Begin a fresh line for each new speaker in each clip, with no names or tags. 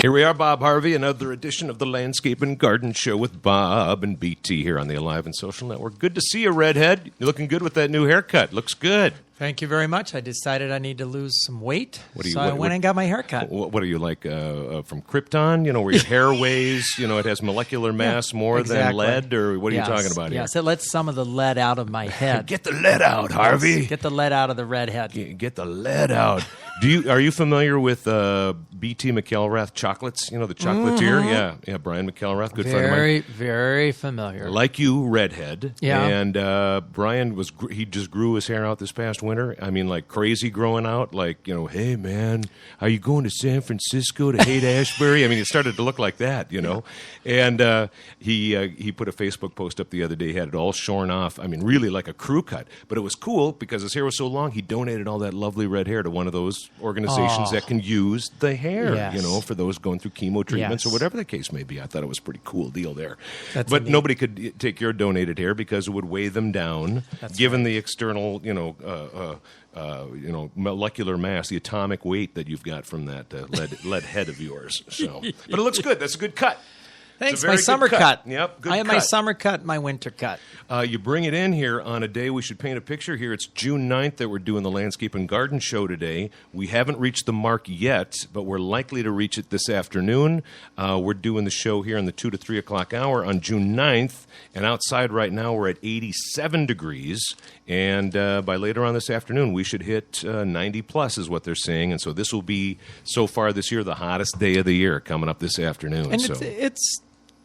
Here we are, Bob Harvey, another edition of the Landscape and Garden Show with Bob and BT here on the Alive and Social Network. Good to see you, Redhead. You're looking good with that new haircut. Looks good.
Thank you very much. I decided I need to lose some weight, I went
what,
and got my hair cut.
What are you, like from Krypton, where your hair weighs, it has molecular mass more than lead? Or what are you talking about here?
Yes, it lets some of the lead out of my head.
Get the lead out, Harvey.
Get the lead out of the redhead.
Get the lead out. Are you familiar with B.T. McElrath chocolates? The chocolatier?
Mm-hmm.
Yeah, Brian McElrath, good friend of mine.
Very, very familiar.
Like you, redhead.
Yeah.
And Brian he just grew his hair out this past winter. I mean, like crazy growing out. Like, hey, man, are you going to San Francisco to Haight-Ashbury? I mean, it started to look like that, And he put a Facebook post up the other day. He had it all shorn off. I mean, really like a crew cut. But it was cool because his hair was so long, he donated all that lovely red hair to one of those organizations that can use the hair, for those going through chemo treatments or whatever the case may be. I thought it was a pretty cool deal there. But nobody could take your donated hair because it would weigh them down, given the external, molecular mass, the atomic weight that you've got from that lead head of yours. So, but it looks good. That's a good cut.
Thanks. My summer cut.
Yep, good
I have
cut.
my summer cut, my winter cut.
You bring it in here on a day we should paint a picture here. It's June 9th that we're doing the Landscape and Garden Show today. We haven't reached the mark yet, but we're likely to reach it this afternoon. We're doing the show here in the 2 to 3 o'clock hour on June 9th, and outside right now we're at 87 degrees, and by later on this afternoon we should hit 90 plus is what they're saying, and so this will be, so far this year, the hottest day of the year coming up this afternoon.
And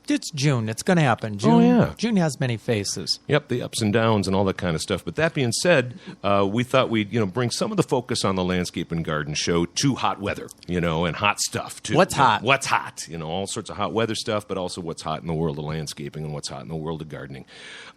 it's June. It's going to happen. June has many faces.
Yep, the ups and downs and all that kind of stuff. But that being said, we thought we'd bring some of the focus on the Landscape and Garden Show to hot weather, and hot stuff too.
What's hot?
What's hot? All sorts of hot weather stuff, but also what's hot in the world of landscaping and what's hot in the world of gardening.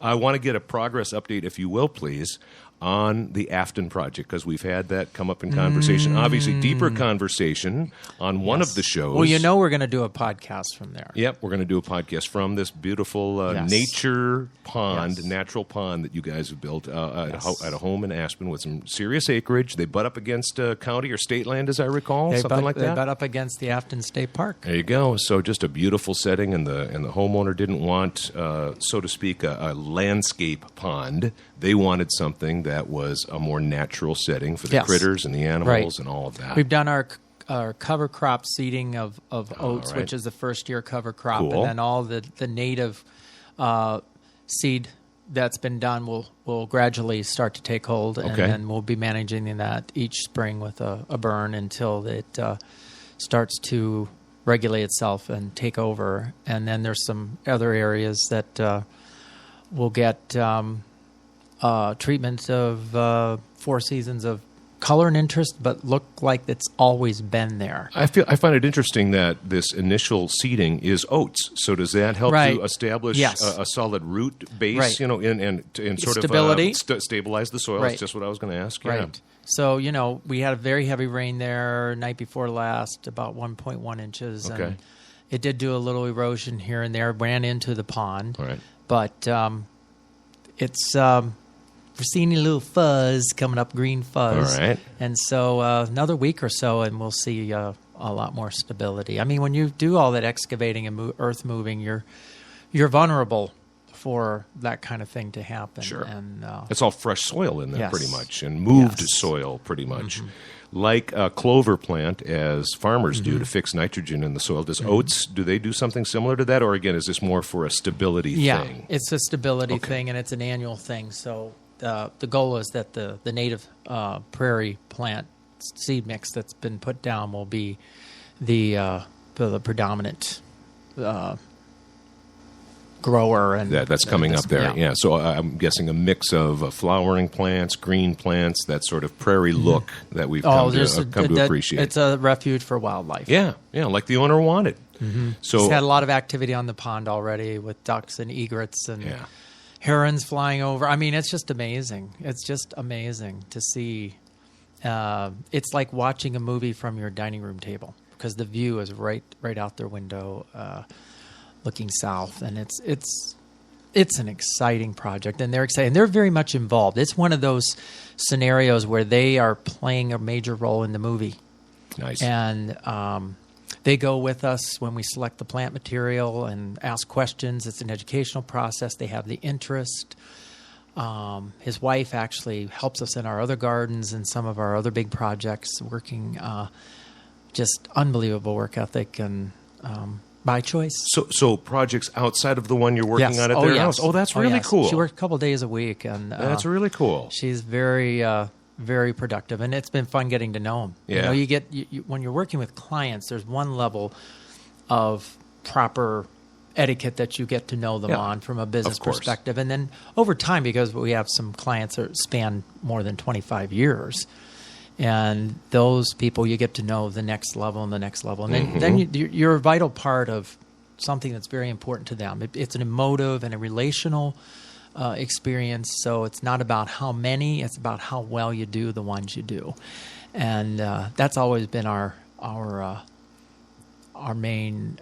I want to get a progress update, if you will, please, on the Afton project, because we've had that come up in conversation. Obviously, deeper conversation on one of the shows.
Well, we're going to do a podcast from there.
Yep, we're going to do a podcast from this beautiful nature pond, natural pond that you guys have built at a home in Aspen with some serious acreage. They butt up against county or state land, as I recall, something like that.
They butt up against the Afton State Park.
There you go. So just a beautiful setting, and the homeowner didn't want, so to speak, a landscape pond. They wanted something that was a more natural setting for the critters and the animals and all of that.
We've done our cover crop seeding of oats, which is the first year cover crop, and then all the native seed that's been done will gradually start to take hold, and then we'll be managing that each spring with a burn until it starts to regulate itself and take over. And then there's some other areas that will get treatment of 4 seasons of color and interest, but look like it's always been there.
I find it interesting that this initial seeding is oats. So does that help to establish a solid root base, and sort
stability.
Of stabilize the soil? That's just what I was going to ask.
Right.
Yeah.
So, we had a very heavy rain there night before last, about 1.1 inches.
Okay.
And it did do a little erosion here and there, ran into the pond.
Right.
But it's... we're seeing a little fuzz coming up, green fuzz.
All right.
And so another week or so, and we'll see a lot more stability. I mean, when you do all that excavating and earth moving, you're vulnerable for that kind of thing to happen.
Sure.
And
it's all fresh soil in there pretty much, and moved soil pretty much. Mm-hmm. Like a clover plant, as farmers do to fix nitrogen in the soil. Does oats, do they do something similar to that? Or again, is this more for a stability thing?
Yeah, it's a stability thing, and it's an annual thing. So the goal is that the native prairie plant seed mix that's been put down will be the predominant grower, and
that's coming up there. Yeah. So I'm guessing a mix of flowering plants, green plants, that sort of prairie look that we've come to appreciate.
It's a refuge for wildlife.
Yeah, like the owner wanted.
Mm-hmm. So he's had a lot of activity on the pond already with ducks and egrets and herons flying over. I mean, it's just amazing. It's just amazing to see. It's like watching a movie from your dining room table, because the view is right out their window, looking south, and it's an exciting project, and they're excited. And they're very much involved. It's one of those scenarios where they are playing a major role in the movie.
Nice.
And They go with us when we select the plant material and ask questions. It's an educational process. They have the interest. His wife actually helps us in our other gardens and some of our other big projects, working just unbelievable work ethic and by choice.
So projects outside of the one you're working on at their house. Oh, that's really cool.
She works a couple days a week, and
that's really cool.
She's very very productive, and it's been fun getting to know them.
Yeah.
You get when you're working with clients, there's one level of proper etiquette that you get to know them on from a business perspective, and then over time, because we have some clients that span more than 25 years, and those people you get to know the next level and the next level, and then you're a vital part of something that's very important to them. It's an emotive and a relational experience, so it's not about how many, it's about how well you do the ones you do, and that's always been our main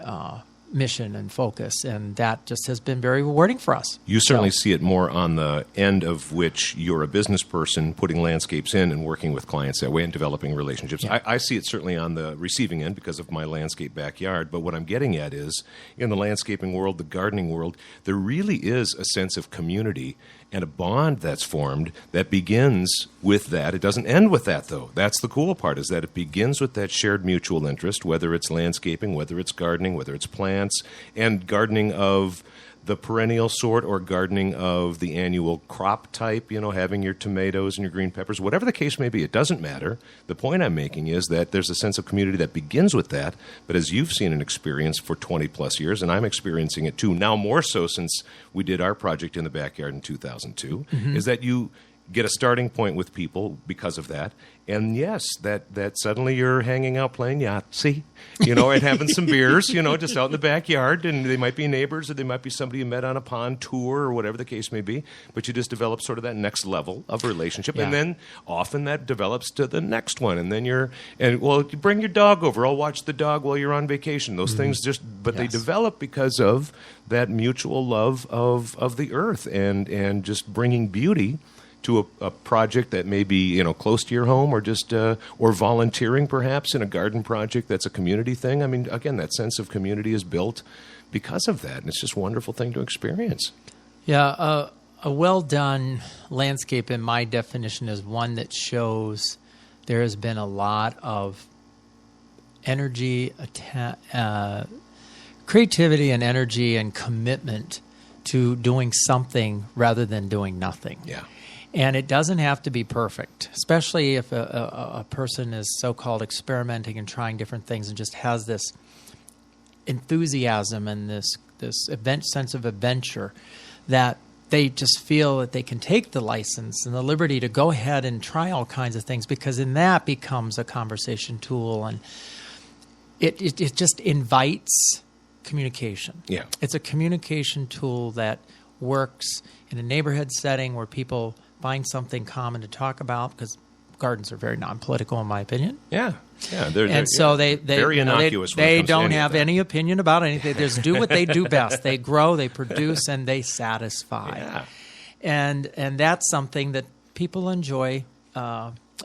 mission and focus, and that just has been very rewarding for us.
You certainly see it more on the end of which you're a business person putting landscapes in and working with clients that way and developing relationships.
Yeah.
I see it certainly on the receiving end because of my landscape backyard, but what I'm getting at is in the landscaping world, the gardening world, there really is a sense of community and a bond that's formed that begins with that. It doesn't end with that, though. That's the cool part, is that it begins with that shared mutual interest, whether it's landscaping, whether it's gardening, whether it's plants, and gardening of the perennial sort or gardening of the annual crop type, having your tomatoes and your green peppers, whatever the case may be, it doesn't matter. The point I'm making is that there's a sense of community that begins with that, but as you've seen and experienced for 20 plus years, and I'm experiencing it too, now more so since we did our project in the backyard in 2002, is that you get a starting point with people because of that. And yes, that suddenly you're hanging out playing Yahtzee, and having some beers, just out in the backyard. And they might be neighbors or they might be somebody you met on a pond tour or whatever the case may be. But you just develop sort of that next level of relationship. Yeah. And then often that develops to the next one. And then you bring your dog over. I'll watch the dog while you're on vacation. Those things they develop because of that mutual love of the earth and just bringing beauty to a project that may be close to your home, or just or volunteering perhaps in a garden project that's a community thing. I mean, again, that sense of community is built because of that, and it's just a wonderful thing to experience.
Yeah, a well done landscape, in my definition, is one that shows there has been a lot of energy, creativity, and energy and commitment to doing something rather than doing nothing.
Yeah.
And it doesn't have to be perfect, especially if a person is so-called experimenting and trying different things and just has this enthusiasm and this sense of adventure that they just feel that they can take the license and the liberty to go ahead and try all kinds of things, because then that becomes a conversation tool, and it just invites communication.
Yeah.
It's a communication tool that works in a neighborhood setting where people find something common to talk about, because gardens are very non-political, in my opinion.
Yeah,
so they
very innocuous.
They don't have any opinion about anything. They just do what they do best. They grow, they produce, and they satisfy.
Yeah.
And that's something that people enjoy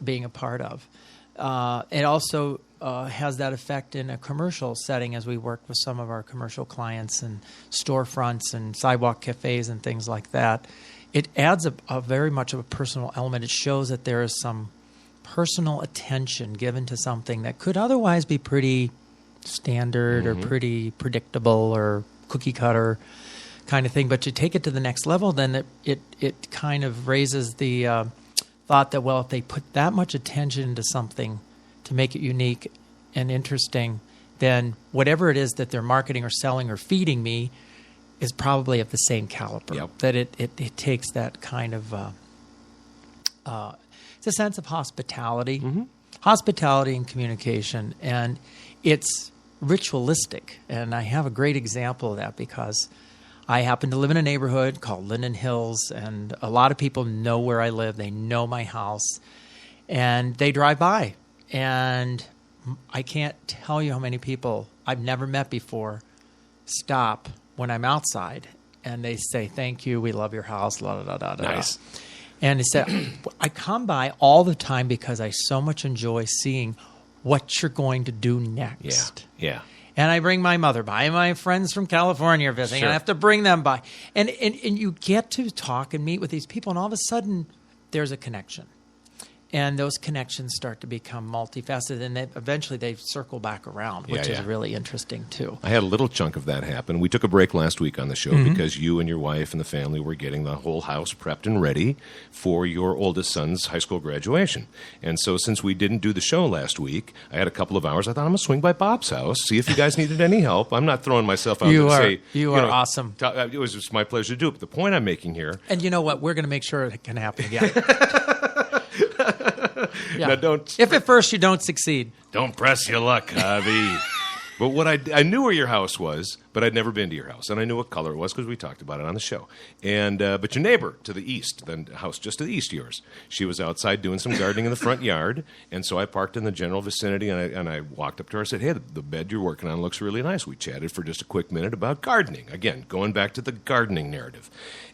being a part of. It also has that effect in a commercial setting, as we work with some of our commercial clients and storefronts and sidewalk cafes and things like that. It adds a very much of a personal element. It shows that there is some personal attention given to something that could otherwise be pretty standard or pretty predictable or cookie cutter kind of thing. But you take it to the next level, then it kind of raises the thought that, well, if they put that much attention into something to make it unique and interesting, then whatever it is that they're marketing or selling or feeding me is probably of the same caliber.
Yep.
That it takes that kind of it's a sense of hospitality, hospitality and communication, and it's ritualistic. And I have a great example of that, because I happen to live in a neighborhood called Linden Hills, and a lot of people know where I live. They know my house, and they drive by, and I can't tell you how many people I've never met before stop when I'm outside, and they say, "Thank you, we love your house." La, da, da, da,
nice.
And they said, I come by all the time because I so much enjoy seeing what you're going to do next.
Yeah.
And I bring my mother by. My friends from California are visiting.
Sure.
And I have to bring them by. And you get to talk and meet with these people, and all of a sudden there's a connection. And those connections start to become multifaceted, and eventually they circle back around, which is really interesting, too.
I had a little chunk of that happen. We took a break last week on the show because you and your wife and the family were getting the whole house prepped and ready for your oldest son's high school graduation. And so since we didn't do the show last week, I had a couple of hours. I thought I'm going to swing by Bob's house, see if you guys needed any help. I'm not throwing myself out there to say...
You are awesome.
It was just my pleasure to do it. But the point I'm making here...
And you know what? We're going to make sure it can happen again. Yeah.
Now don't,
if at first you don't succeed.
Don't press your luck, Javi. But what I knew where your house was, but I'd never been to your house, and I knew what color it was because we talked about it on the show. And but your neighbor to the east, the house just to the east of yours, she was outside doing some gardening in the front yard, and so I parked in the general vicinity, and I walked up to her. I said, "Hey, the bed you're working on looks really nice." We chatted for just a quick minute about gardening. Again, going back to the gardening narrative.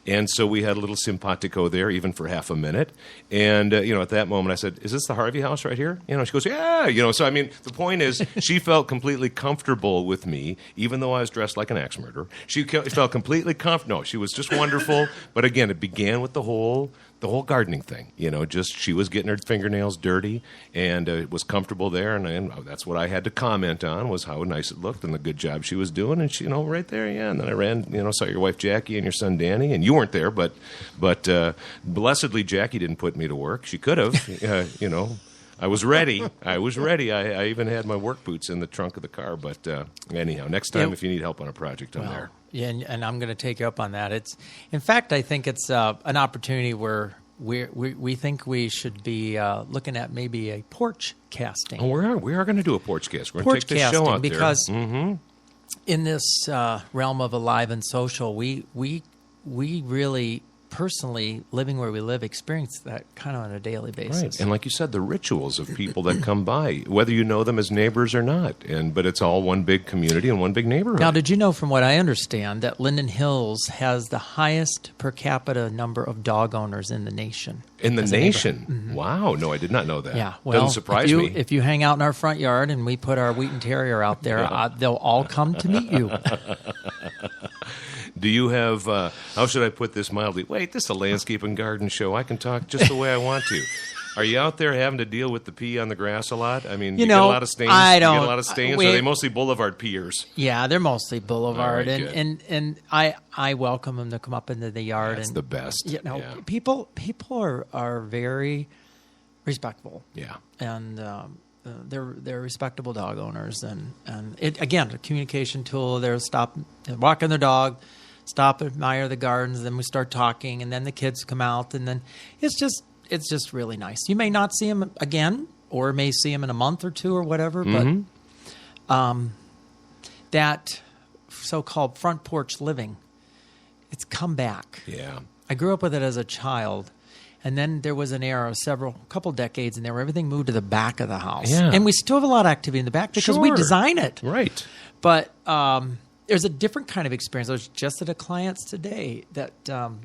And so we had a little simpatico there, even for half a minute. And, at that moment I said, "Is this the Harvey house right here?" She goes, "Yeah." So, I mean, the point is she felt completely comfortable with me, even though I was dressed like an axe murderer. She felt completely comfortable. No, she was just wonderful. But again, it began with the whole gardening thing. Just she was getting her fingernails dirty and was comfortable there. And that's what I had to comment on was how nice it looked and the good job she was doing. And she, right there, yeah. And then I ran, saw your wife Jackie and your son Danny. And you weren't there, but blessedly Jackie didn't put me to work. She could have, I was ready. I even had my work boots in the trunk of the car. But anyhow, next time if you need help on a project, I'm there.
Yeah, and I'm going to take you up on that. In fact, I think it's an opportunity where we think we should be looking at maybe a porch casting.
Oh, we are going to do a porch cast. We're going to take this show out
because
there.
In this realm of Alive and Social, we really personally, living where we live, experience that kind of on a daily basis.
Right. And like you said, the rituals of people that come by, whether you know them as neighbors or not, but it's all one big community and one big neighborhood.
Now, did you know, from what I understand, that Linden Hills has the highest per capita number of dog owners in the nation?
In the nation? Mm-hmm. Wow. No, I did not know that.
Yeah. Well,
doesn't surprise me.
If you hang out in our front yard and we put our Wheaton Terrier out there, they'll all come to meet you.
Do you have, how should I put this mildly? Wait, this is a landscape and garden show. I can talk just the way I want to. Are you out there having to deal with the pee on the grass a lot? I mean, you get a lot of stains?
I don't.
You get a lot of stains? Or are they mostly boulevard peers?
Yeah, they're mostly boulevard.
Right,
and I welcome them to come up into the yard.
That's the best.
People are very respectful.
Yeah.
And they're respectable dog owners. And it, again, a communication tool. They're walking their dog, stop, admire the gardens, then we start talking, and then the kids come out, and then it's just really nice. You may not see them again, or may see them in a month or two or whatever, but that so-called front porch living, it's come back.
Yeah.
I grew up with it as a child, and then there was an era of couple decades, and everything moved to the back of the house.
Yeah.
And we still have a lot of activity in the back because we design it.
Right.
But there's a different kind of experience. I was just at a client's today that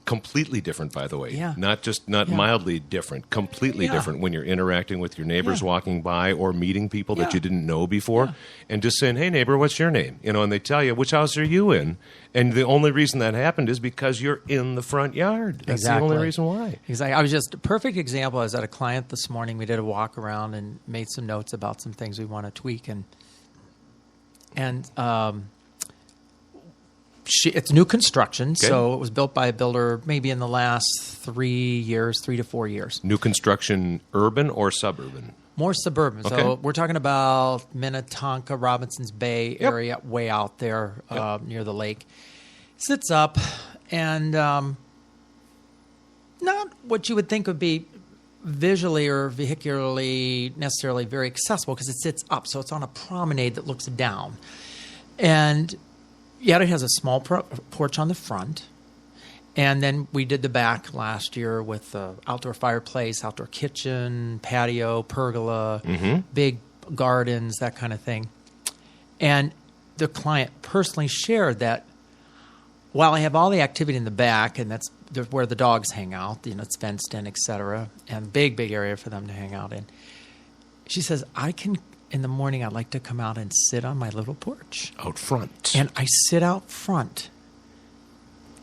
completely different, by the way.
Yeah.
Not mildly different, completely different when you're interacting with your neighbors walking by or meeting people that you didn't know before and just saying, "Hey neighbor, what's your name?" And they tell you, "Which house are you in?" And the only reason that happened is because you're in the front yard. That's the only reason why.
Exactly. I was just a perfect example. I was at a client this morning. We did a walk around and made some notes about some things we want to tweak and it's new construction, so it was built by a builder maybe in the last 3 to 4 years.
New construction, urban or suburban?
More suburban.
Okay.
So we're talking about Minnetonka, Robinson's Bay area, way out there near the lake. Sits up, and not what you would think would be visually or vehicularly necessarily very accessible because it sits up, so it's on a promenade that looks down. And yet it has a small porch on the front. And then we did the back last year with the outdoor fireplace, outdoor kitchen, patio, pergola, big gardens, that kind of thing. And the client personally shared that while I have all the activity in the back, and that's where the dogs hang out, it's fenced in, et cetera, and big area for them to hang out in. She says, in the morning, I like to come out and sit on my little porch.
Out front.
And I sit out front,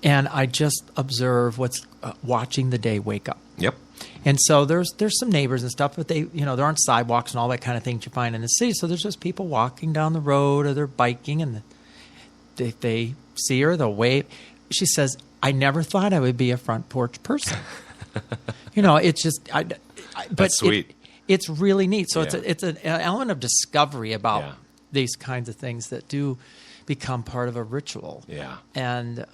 and I just observe what's watching the day wake up.
Yep.
And so there's some neighbors and stuff, but there aren't sidewalks and all that kind of things you find in the city. So there's just people walking down the road, or they're biking, and if they see her, they'll wave. She says, "I never thought I would be a front porch person." It's just, but
that's sweet.
It's really neat. So it's an element of discovery about these kinds of things that do become part of a ritual.
Yeah.
And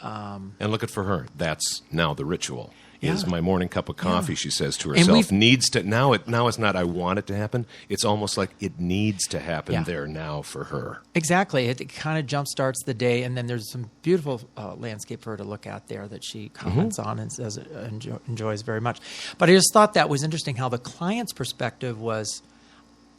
look at for her. That's now the ritual.
Yeah.
Is my morning cup of coffee, she says to herself, needs to now it's not I want it to happen. It's almost like it needs to happen there now for her.
Exactly. It kind of jumpstarts the day, and then there's some beautiful landscape for her to look at there that she comments on and says enjoys very much. But I just thought that was interesting how the client's perspective was,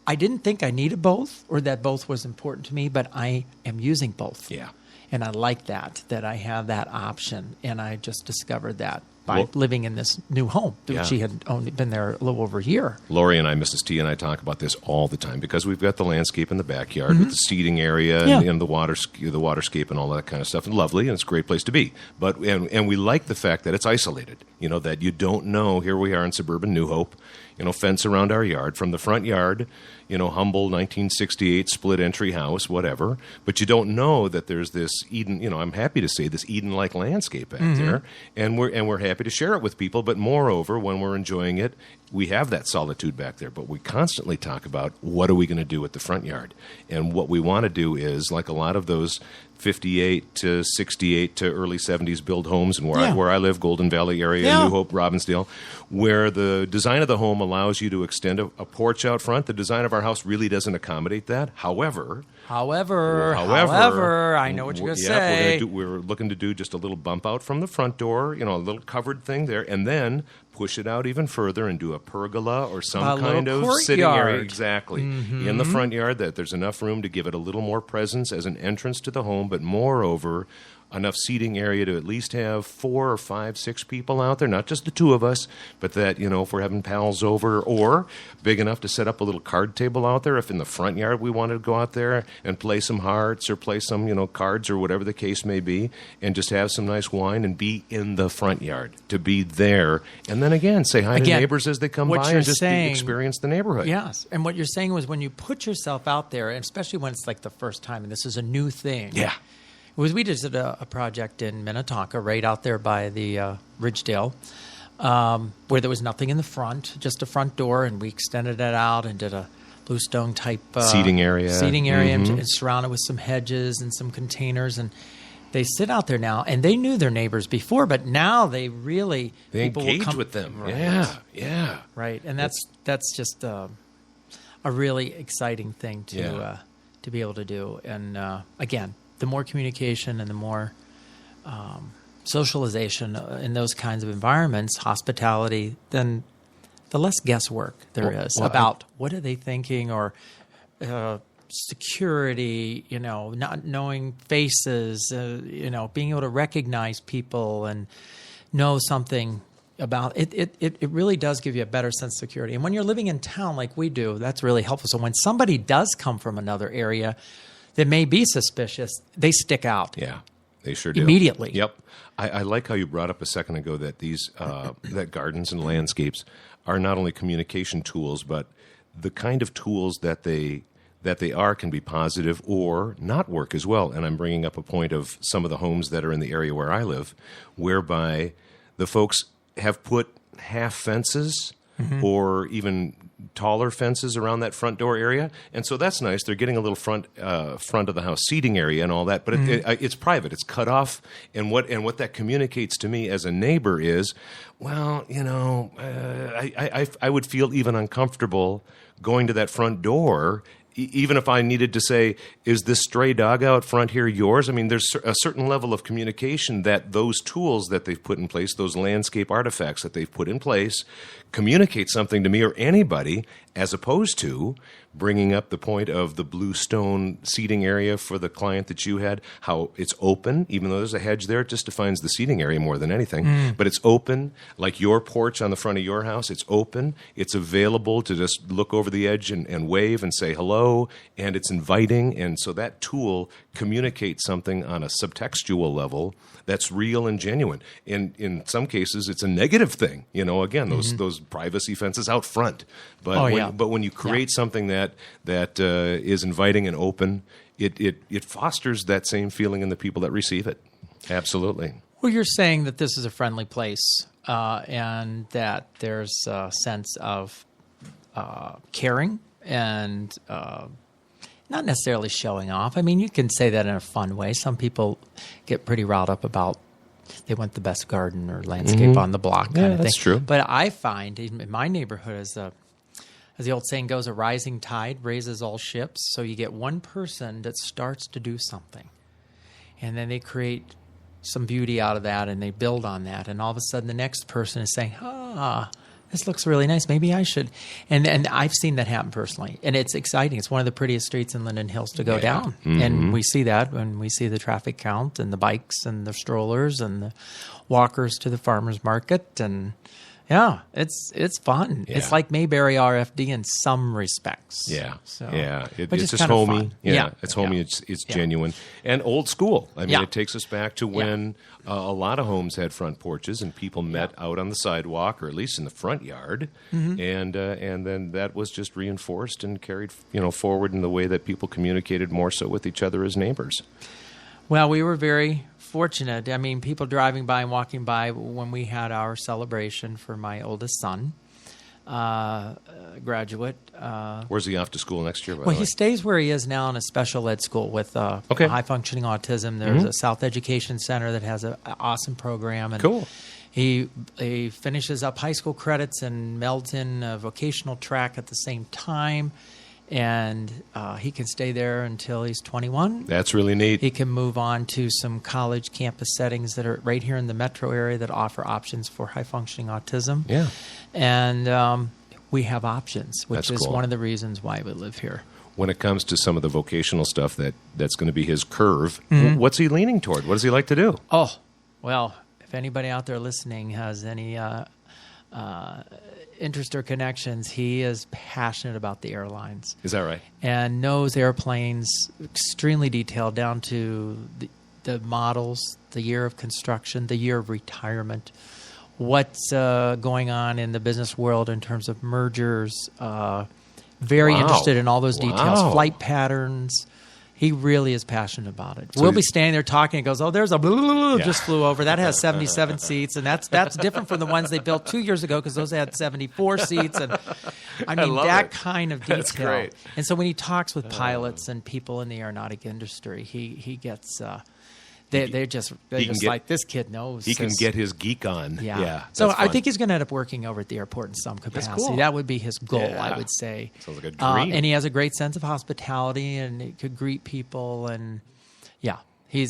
I didn't think I needed both or that both was important to me, but I am using both.
Yeah.
And I like that I have that option, and I just discovered that by living in this new home. She had only been there a little over a year.
Lori and I, Mrs. T and I, talk about this all the time because we've got the landscape in the backyard with the seating area and the waterscape and all that kind of stuff. And lovely, and it's a great place to be. But and we like the fact that it's isolated. That you don't know. Here we are in suburban New Hope. Fence around our yard from the front yard. Humble 1968 split entry house, whatever. But you don't know that there's this Eden. I'm happy to say this Eden-like landscape back there, and we're happy to share it with people. But moreover, when we're enjoying it, we have that solitude back there. But we constantly talk about what are we going to do with the front yard, and what we want to do is like a lot of those 58 to 68 to early 70s build homes, and where I live, Golden Valley area, New Hope, Robbinsdale, where the design of the home allows you to extend a porch out front. The design of our house really doesn't accommodate that. However, I know what you're going to say. We're looking to do just a little bump out from the front door, a little covered thing there, and then push it out even further and do a pergola or some kind of sitting area. Exactly. In the front yard, that there's enough room to give it a little more presence as an entrance to the home, but moreover, enough seating area to at least have 4 or 5, 6 people out there, not just the two of us, but that, if we're having pals over, or big enough to set up a little card table out there. If in the front yard we wanted to go out there and play some hearts or play some, cards or whatever the case may be, and just have some nice wine and be in the front yard, to be there. And then again, say hi to neighbors as they come by and just experience the neighborhood.
Yes. And what you're saying was when you put yourself out there, and especially when it's like the first time and this is a new thing.
Yeah.
We did a project in Minnetonka, right out there by the Ridgedale, where there was nothing in the front, just a front door, and we extended it out and did a bluestone type
seating area,
and surrounded with some hedges and some containers. And they sit out there now, and they knew their neighbors before, but now they
engage with them.
Right.
Yeah,
right. And that's just a really exciting thing to be able to do. And again, the more communication and the more socialization in those kinds of environments, hospitality, then the less guesswork there is about what are they thinking, or security, not knowing faces, being able to recognize people and know something about it. It really does give you a better sense of security. And when you're living in town like we do, that's really helpful. So when somebody does come from another area that may be suspicious, they stick out.
Yeah, they sure do.
Immediately.
Yep. I like how you brought up a second ago that these that gardens and landscapes are not only communication tools, but the kind of tools that they are can be positive or not work as well. And I'm bringing up a point of some of the homes that are in the area where I live, whereby the folks have put half fences or even taller fences around that front door area, and so that's nice. They're getting a little front of the house seating area and all that, but it's private. It's cut off, and what that communicates to me as a neighbor is, well, I would feel even uncomfortable going to that front door. Even if I needed to say, is this stray dog out front here yours? I mean, there's a certain level of communication that those tools that they've put in place, those landscape artifacts that they've put in place, communicate something to me or anybody as opposed to bringing up the point of the Bluestone seating area for the client that you had, how it's open, even though there's a hedge there, it just defines the seating area more than anything. But it's open, like your porch on the front of your house, it's open, it's available to just look over the edge and wave and say hello, and it's inviting. And so that tool communicates something on a subtextual level that's real and genuine. And in some cases, it's a negative thing. Again, those privacy fences out front. But when you create something that is inviting and open, it fosters that same feeling in the people that receive it. Absolutely.
Well, you're saying that this is a friendly place and that there's a sense of caring and not necessarily showing off. I mean, you can say that in a fun way. Some people get pretty riled up about they want the best garden or landscape on the block kind of thing.
That's true.
But I find in my neighborhood, as the old saying goes, a rising tide raises all ships. So you get one person that starts to do something, and then they create some beauty out of that, and they build on that. And all of a sudden, the next person is saying, this looks really nice. Maybe I should. And I've seen that happen personally. And it's exciting. It's one of the prettiest streets in Linden Hills to go down. And we see that when we see the traffic count and the bikes and the strollers and the walkers to the farmer's market. And yeah, it's fun.
Yeah.
It's like Mayberry RFD in some respects.
Yeah.
So,
It's just homey. Yeah. It's homey. It's genuine and old school. I mean, it takes us back to when a lot of homes had front porches and people met out on the sidewalk or at least in the front yard, and then that was just reinforced and carried forward in the way that people communicated more so with each other as neighbors.
Well, we were very fortunate. I mean, people driving by and walking by when we had our celebration for my oldest son, graduate.
Where's he off to school next year?
He stays where he is now in a special ed school with high-functioning autism. There's a South Education Center that has an awesome program. And
cool.
He finishes up high school credits and melds in a vocational track at the same time. And he can stay there until he's 21.
That's really neat.
He can move on to some college campus settings that are right here in the metro area that offer options for high-functioning autism.
Yeah.
And we have options, which
That's
is
cool.
one of the reasons why we live here.
When it comes to some of the vocational stuff that's going to be his curve, what's he leaning toward? What does he like to do?
Oh, well, if anybody out there listening has any interest or connections, he is passionate about the airlines.
Is that right?
And knows airplanes extremely detailed down to the models, the year of construction, the year of retirement, what's going on in the business world in terms of mergers. Very interested in all those details, flight patterns. He really is passionate about it. So we'll be standing there talking. And goes, there's a just flew over. That has 77 seats, and that's different from the ones they built 2 years ago because those had 74 seats. And I mean that kind of detail.
That's great.
And so when he talks with pilots and people in the aeronautic industry, he gets. They're just like, this kid knows.
He can get his geek on.
Yeah. So I think he's going to end up working over at the airport in some capacity.
That's cool.
That would be his goal, I would say.
Sounds like a dream.
And he has a great sense of hospitality, and he could greet people, and he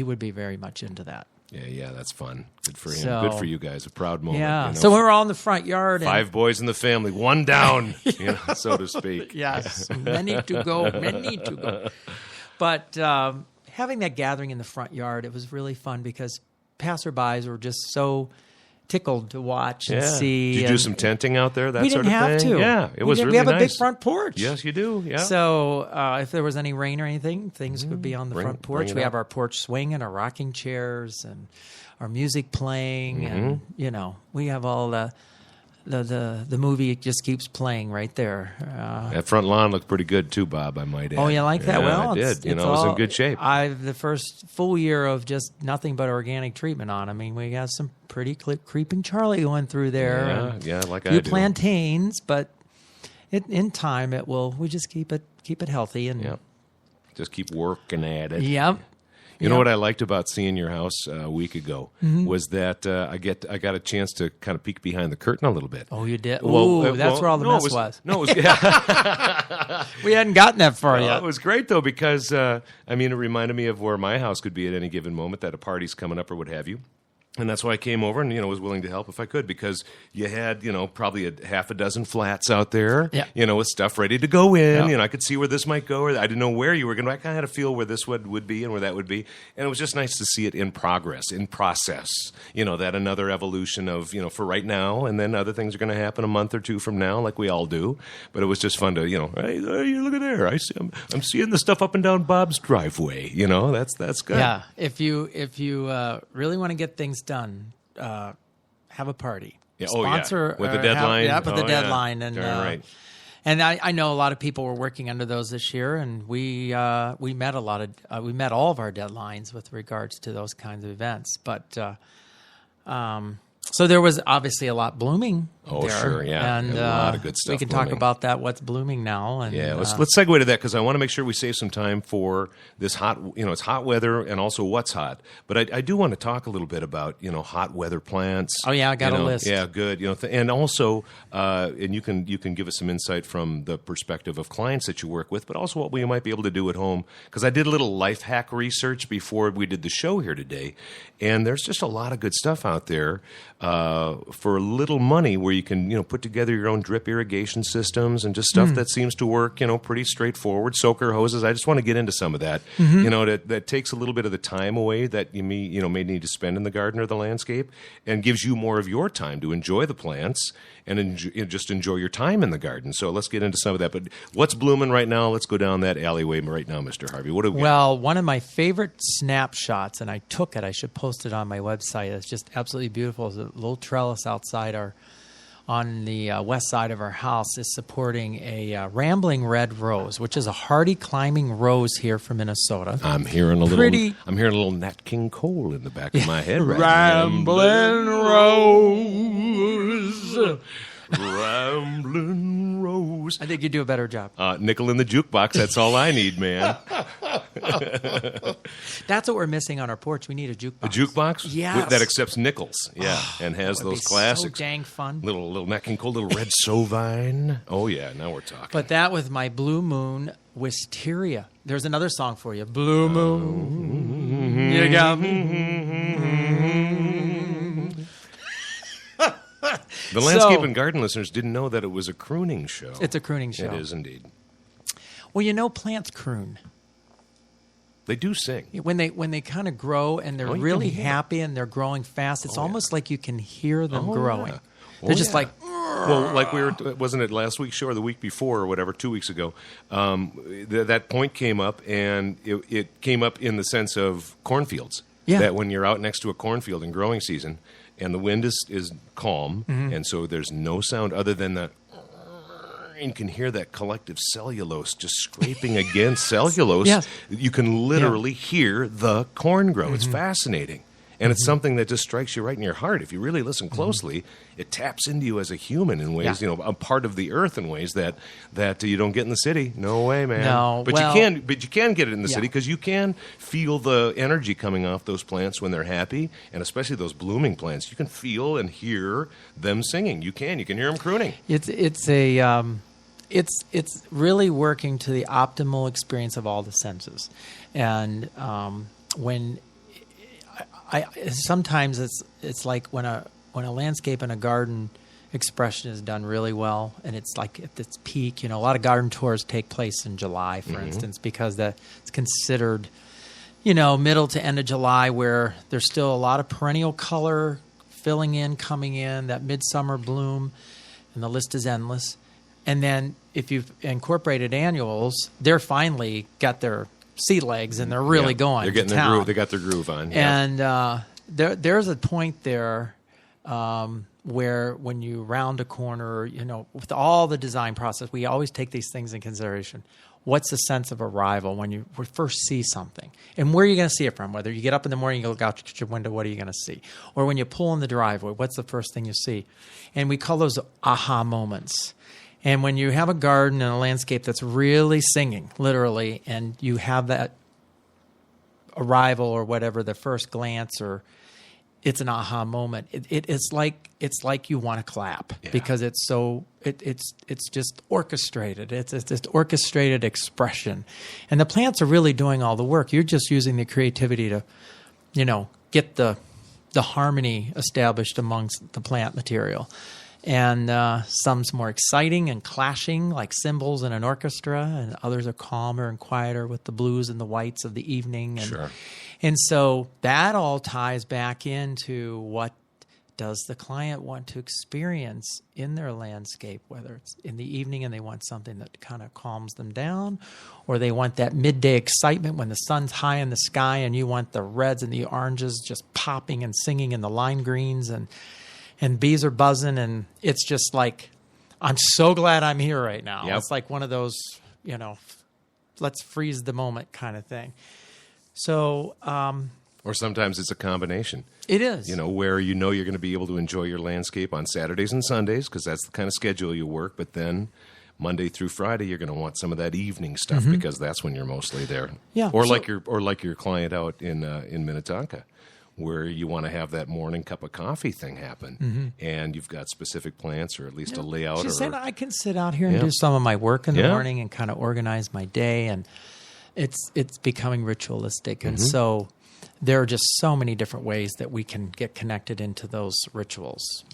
would be very much into that.
Yeah, that's fun. Good for him.
So,
good for you guys. A proud moment.
Yeah. So we're all in the front yard.
5 boys in the family, 1 down, so to speak.
Yes, many to go. But having that gathering in the front yard, it was really fun because passerbys were just so tickled to watch and see.
Did you do some tenting out there?
We didn't have to.
Yeah, it was really nice.
We have a big front porch.
Yes, you do. Yeah.
So if there was any rain or anything, things could be on the front porch. We have our porch swing and our rocking chairs and our music playing, and we have all the movie just keeps playing right there.
That front lawn looked pretty good too, Bob, I might add.
Oh, you like that?
Yeah,
well,
I did. It was in good shape.
The first full year of just nothing but organic treatment on. I mean, we got some pretty creeping Charlie going through there.
Yeah, like I
do.
do.
Plantains, but in time it will. We just keep it healthy and
just keep working at it.
Yep.
You know what I liked about seeing your house a week ago was that I got a chance to kind of peek behind the curtain a little bit.
Oh, you did? That's where all the mess was.
No, it was
we hadn't gotten that far yet.
It was great though because it reminded me of where my house could be at any given moment that a party's coming up or what have you. And that's why I came over and, was willing to help if I could, because you had, probably a half a dozen flats out there, with stuff ready to go in. I could see where this might go, or I didn't know where you were going to. I kind of had a feel where this would be and where that would be. And it was just nice to see it in progress, in process, that another evolution of, for right now, and then other things are going to happen a month or two from now, like we all do. But it was just fun to, hey, look at there. I'm seeing the stuff up and down Bob's driveway. That's good.
Yeah. If you really want to get things done, have a party.
Yeah.
Sponsor
with the deadline.
With the deadline, and
right.
And I know a lot of people were working under those this year, and we met we met all of our deadlines with regards to those kinds of events. But so there was obviously a lot blooming.
Oh,
there,
sure, yeah,
and
a lot of good stuff.
We can
blooming.
talk about that. What's blooming now? And
let's segue to that, because I want to make sure we save some time for this hot. It's hot weather and also what's hot. But I do want to talk a little bit about hot weather plants.
Oh yeah, I got a list.
Yeah, good. And also, and you can give us some insight from the perspective of clients that you work with, but also what we might be able to do at home. Because I did a little life hack research before we did the show here today, and there's just a lot of good stuff out there for little money, where you can put together your own drip irrigation systems and just stuff that seems to work pretty straightforward. Soaker hoses. I just want to get into some of that. That takes a little bit of the time away that you may need to spend in the garden or the landscape, and gives you more of your time to enjoy the plants and just enjoy your time in the garden. So let's get into some of that. But what's blooming right now? Let's go down that alleyway right now, Mr. Harvey. What do we got?
Well, one of my favorite snapshots, and I took it. I should post it on my website. It's just absolutely beautiful. It's a little trellis outside on the west side of our house is supporting a rambling red rose, which is a hardy climbing rose here from Minnesota.
I'm hearing a little Nat King Cole in the back of my head.
Rambling rose.
Rambling rose.
I think you do a better job.
Nickel in the jukebox. That's all I need, man.
That's what we're missing on our porch. We need a jukebox.
A jukebox?
Yes.
That accepts nickels. Yeah, and has those classics.
So dang fun.
Little Nat King Cole, little red sovine. Oh yeah, now we're talking.
But that with my Blue Moon Wisteria. There's another song for you. Blue Moon. You got me.
The landscape and garden listeners didn't know that it was a crooning show.
It's a crooning show.
It is indeed.
Well, plants croon.
They do sing.
When they kind of grow and they're really happy and they're growing fast, it's almost like you can hear them growing.
Yeah.
They're just like...
Well, like wasn't it last week's show or the week before or whatever, 2 weeks ago, that point came up, and it came up in the sense of cornfields.
Yeah.
That when you're out next to a cornfield in growing season, and the wind is calm, and so there's no sound other than that, and you can hear that collective cellulose just scraping against cellulose.
Yes.
You can literally hear the corn grow. It's fascinating. And it's something that just strikes you right in your heart. If you really listen closely, it taps into you as a human in ways, a part of the earth in ways that you don't get in the city. No way, man.
No,
but you can get it in the city, because you can feel the energy coming off those plants when they're happy, and especially those blooming plants. You can feel and hear them singing. You can hear them crooning.
It's really working to the optimal experience of all the senses, and when. Sometimes it's like when a landscape and a garden expression is done really well, and it's like at its peak. A lot of garden tours take place in July, for instance, because it's considered, middle to end of July, where there's still a lot of perennial color coming in, that midsummer bloom, and the list is endless. And then if you've incorporated annuals, they're finally got their sea legs, and they're really going.
They're getting
to
their
town.
groove. They got their groove on.
And there's a point there where when you round a corner, with all the design process, we always take these things in consideration. What's the sense of arrival when you first see something? And where are you going to see it from? Whether you get up in the morning, you look out your window, what are you going to see? Or when you pull in the driveway, what's the first thing you see? And we call those aha moments. And when you have a garden and a landscape that's really singing, literally, and you have that arrival or whatever, the first glance, or it's an aha moment, it's like you want to clap, because it's so it's just orchestrated. It's just orchestrated expression, and the plants are really doing all the work. You're just using the creativity to, get the the harmony established amongst the plant material. And some's more exciting and clashing, like cymbals in an orchestra, and others are calmer and quieter with the blues and the whites of the evening. And,
Sure.
And so that all ties back into what does the client want to experience in their landscape, whether it's in the evening and they want something that kind of calms them down, or they want that midday excitement when the sun's high in the sky and you want the reds and the oranges just popping and singing in the lime greens, and bees are buzzing, and it's just like, I'm so glad I'm here right now.
Yep.
It's like one of those, let's freeze the moment kind of thing. So,
or sometimes it's a combination.
It is.
Where you're going to be able to enjoy your landscape on Saturdays and Sundays, because that's the kind of schedule you work, but then Monday through Friday you're going to want some of that evening stuff because that's when you're mostly there.
Yeah.
Or like your client out in Minnetonka, where you want to have that morning cup of coffee thing happen, and you've got specific plants or at least a layout.
She said I can sit out here and do some of my work in the morning and kind of organize my day, and it's becoming ritualistic. And so there are just so many different ways that we can get connected into those rituals.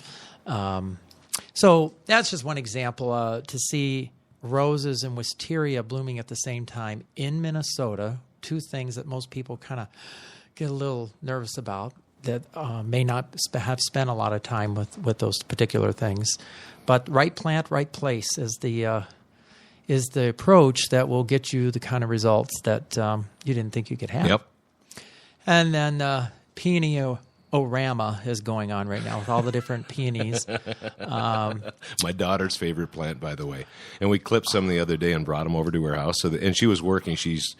So that's just one example. To see roses and wisteria blooming at the same time in Minnesota, two things that most people kind of get a little nervous about, that may not have spent a lot of time with those particular things. But right plant, right place is the approach that will get you the kind of results that you didn't think you could have.
Yep.
And then Peony-orama is going on right now with all the different peonies.
My daughter's favorite plant, by the way. And we clipped some the other day and brought them over to her house. And she was working. She's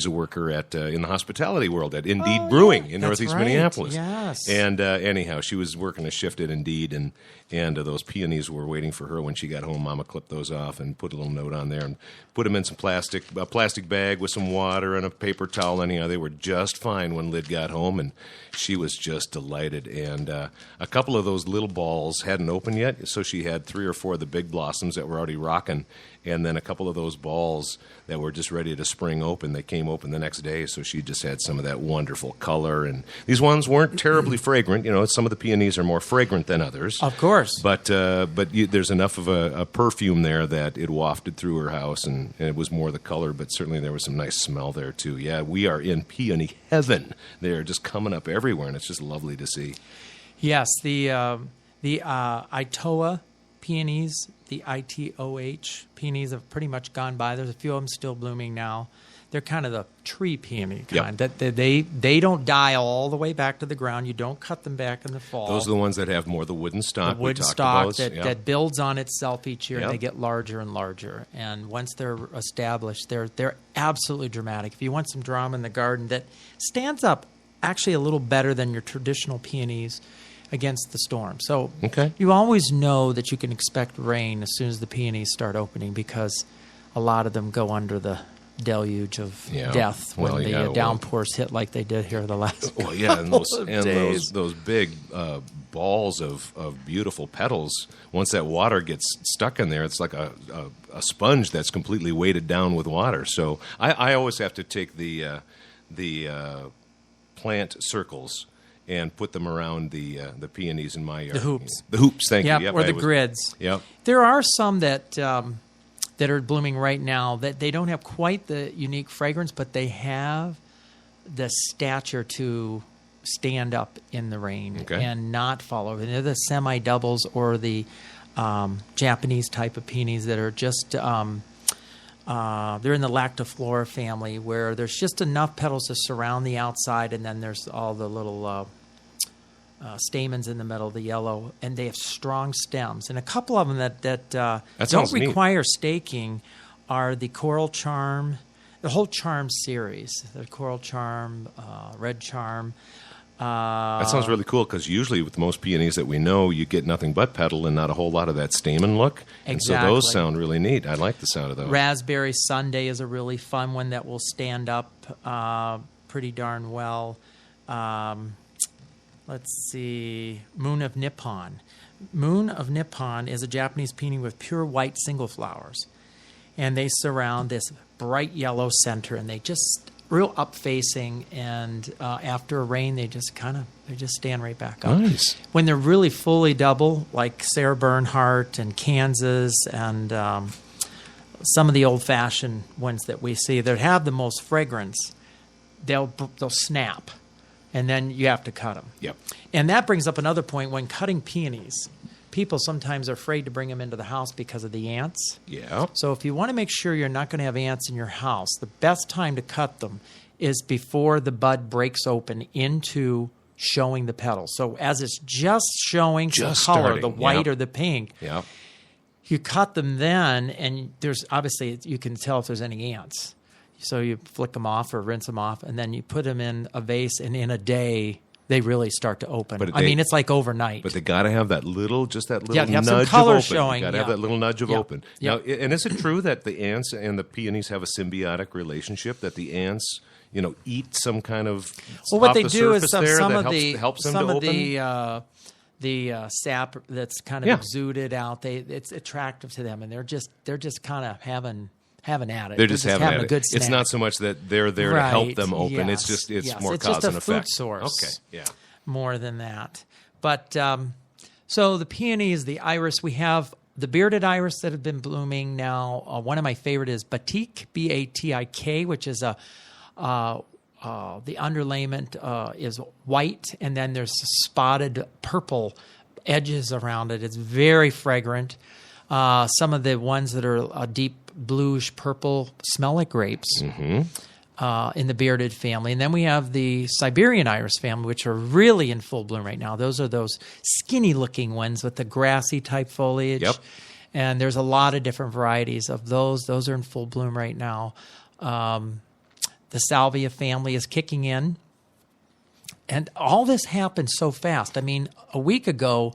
a worker at in the hospitality world at Indeed Brewing in Northeast Minneapolis.
Yes.
And anyhow, she was working a shift at Indeed, and those peonies were waiting for her when she got home. Mama clipped those off and put a little note on there and put them in a plastic bag with some water and a paper towel. Anyhow, they were just fine when Lyd got home, and she was just delighted. And a couple of those little balls hadn't opened yet, so she had 3 or 4 of the big blossoms that were already rocking, and then a couple of those balls that were just ready to spring open. They came open the next day, so she just had some of that wonderful color. And these ones weren't terribly fragrant. Some of the peonies are more fragrant than others.
Of course.
But there's enough of a perfume there that it wafted through her house, and it was more the color, but certainly there was some nice smell there, too. Yeah, we are in peony heaven. They're just coming up everywhere, and it's just lovely to see.
Yes, the Itoa peonies, the ITOH peonies have pretty much gone by. There's a few of them still blooming now. They're kind of the tree peony kind.
Yep.
That they don't die all the way back to the ground. You don't cut them back in the fall.
Those are the ones that have more the wooden stock.
The wooden stock that builds on itself each year, and they get larger and larger. And once they're established, they're absolutely dramatic. If you want some drama in the garden that stands up actually a little better than your traditional peonies against the storm. So you always know that you can expect rain as soon as the peonies start opening, because a lot of them go under the deluge of death when the downpours hit like they did here the last
those big balls of beautiful petals. Once that water gets stuck in there, it's like a sponge that's completely weighted down with water. So I always have to take the plant circles and put them around the peonies in my yard.
The hoops.
The hoops, thank you.
Yep, or the grids.
Yep.
There are some that are blooming right now that they don't have quite the unique fragrance, but they have the stature to stand up in the rain and not fall over. They're the semi-doubles or the Japanese type of peonies that are just they're in the Lactiflora family, where there's just enough petals to surround the outside, and then there's all the little stamens in the middle, the yellow, and they have strong stems. And a couple of them that don't require staking are the Coral Charm, the whole Charm series, the Coral Charm, Red Charm.
That sounds really cool, because usually with most peonies that we know, you get nothing but petal and not a whole lot of that stamen look.
Exactly.
And so those sound really neat. I like the sound of those.
Raspberry Sunday is a really fun one that will stand up pretty darn well. Let's see, Moon of Nippon. Moon of Nippon is a Japanese peony with pure white single flowers. And they surround this bright yellow center, and they just real up facing, and after a rain, they just stand right back up.
Nice.
When they're really fully double, like Sarah Bernhardt and Kansas, and some of the old-fashioned ones that we see that have the most fragrance, they'll snap, and then you have to cut them.
Yep.
And that brings up another point. When cutting peonies, people sometimes are afraid to bring them into the house because of the ants.
Yeah.
So if you want to make sure you're not going to have ants in your house, the best time to cut them is before the bud breaks open into showing the petals. So as it's just showing some color,
starting.
the white
Yep.
or the pink,
Yeah.
you cut them then, and there's obviously you can tell if there's any ants. So you flick them off or rinse them off, and then you put them in a vase, and in a day they really start to open.
But
I mean, it's like overnight.
But they got to have that little
have
nudge
some
of
color
open.
showing.
Got to have that little nudge of open.
Yeah.
Now, and is it true that the ants and the peonies have a symbiotic relationship? That the ants, eat some kind of
well, what
off
they
the
do is
surface
some
there
of
that helps them
some
to
of
open?
the sap that's kind of exuded out. It's attractive to them, and they're just kind of having at it.
They're just having
a good snack.
It's not so much that they're there to help them open.
Yes,
It's more
it's
cause
just
and
a
effect.
food source.
Okay. Yeah.
More than that. But so the peonies, the iris, we have the bearded iris that have been blooming now. One of my favorite is Batik, B-A-T-I-K, which is the underlayment is white, and then there's spotted purple edges around it. It's very fragrant. Some of the ones that are a deep bluish purple smell like grapes. Mm-hmm. In the bearded family. And then we have the Siberian iris family, which are really in full bloom right now. Those are those skinny-looking ones with the grassy type foliage.
Yep.
And there's a lot of different varieties of those. Those are in full bloom right now. The Salvia family is kicking in. And all this happened so fast. I mean, a week ago,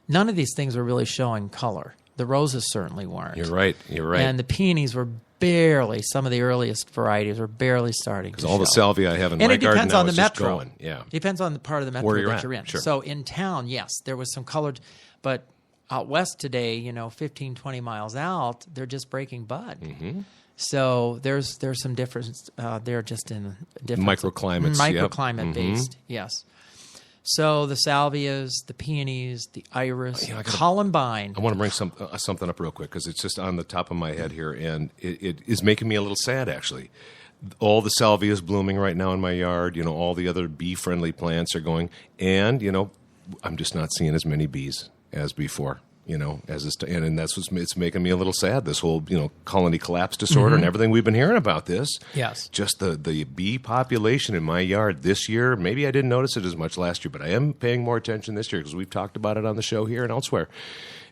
none of these things were really showing color. The roses certainly weren't.
You're right.
And the peonies were barely, some of the earliest varieties were barely starting to show.
All the salvia I have in
and
my
it
garden
depends
now
on the
is just
metro.
going. Yeah.
Depends on the part of the metro
Where you're
that
at,
you're in.
sure.
So in town, yes, there was some colored, but out west today, 15, 20 miles out, they're just breaking bud.
Mm-hmm.
So there's some difference there just in different
Microclimates.
Microclimate based, yes. So the salvias, the peonies, the iris, columbine.
I want to bring something up real quick because it's just on the top of my head here, and it is making me a little sad, actually. All the salvias blooming right now in my yard. All the other bee-friendly plants are going, and I'm just not seeing as many bees as before. And that's it's making me a little sad. This whole colony collapse disorder and everything we've been hearing about this.
Yes,
just the bee population in my yard this year. Maybe I didn't notice it as much last year, but I am paying more attention this year because we've talked about it on the show here and elsewhere.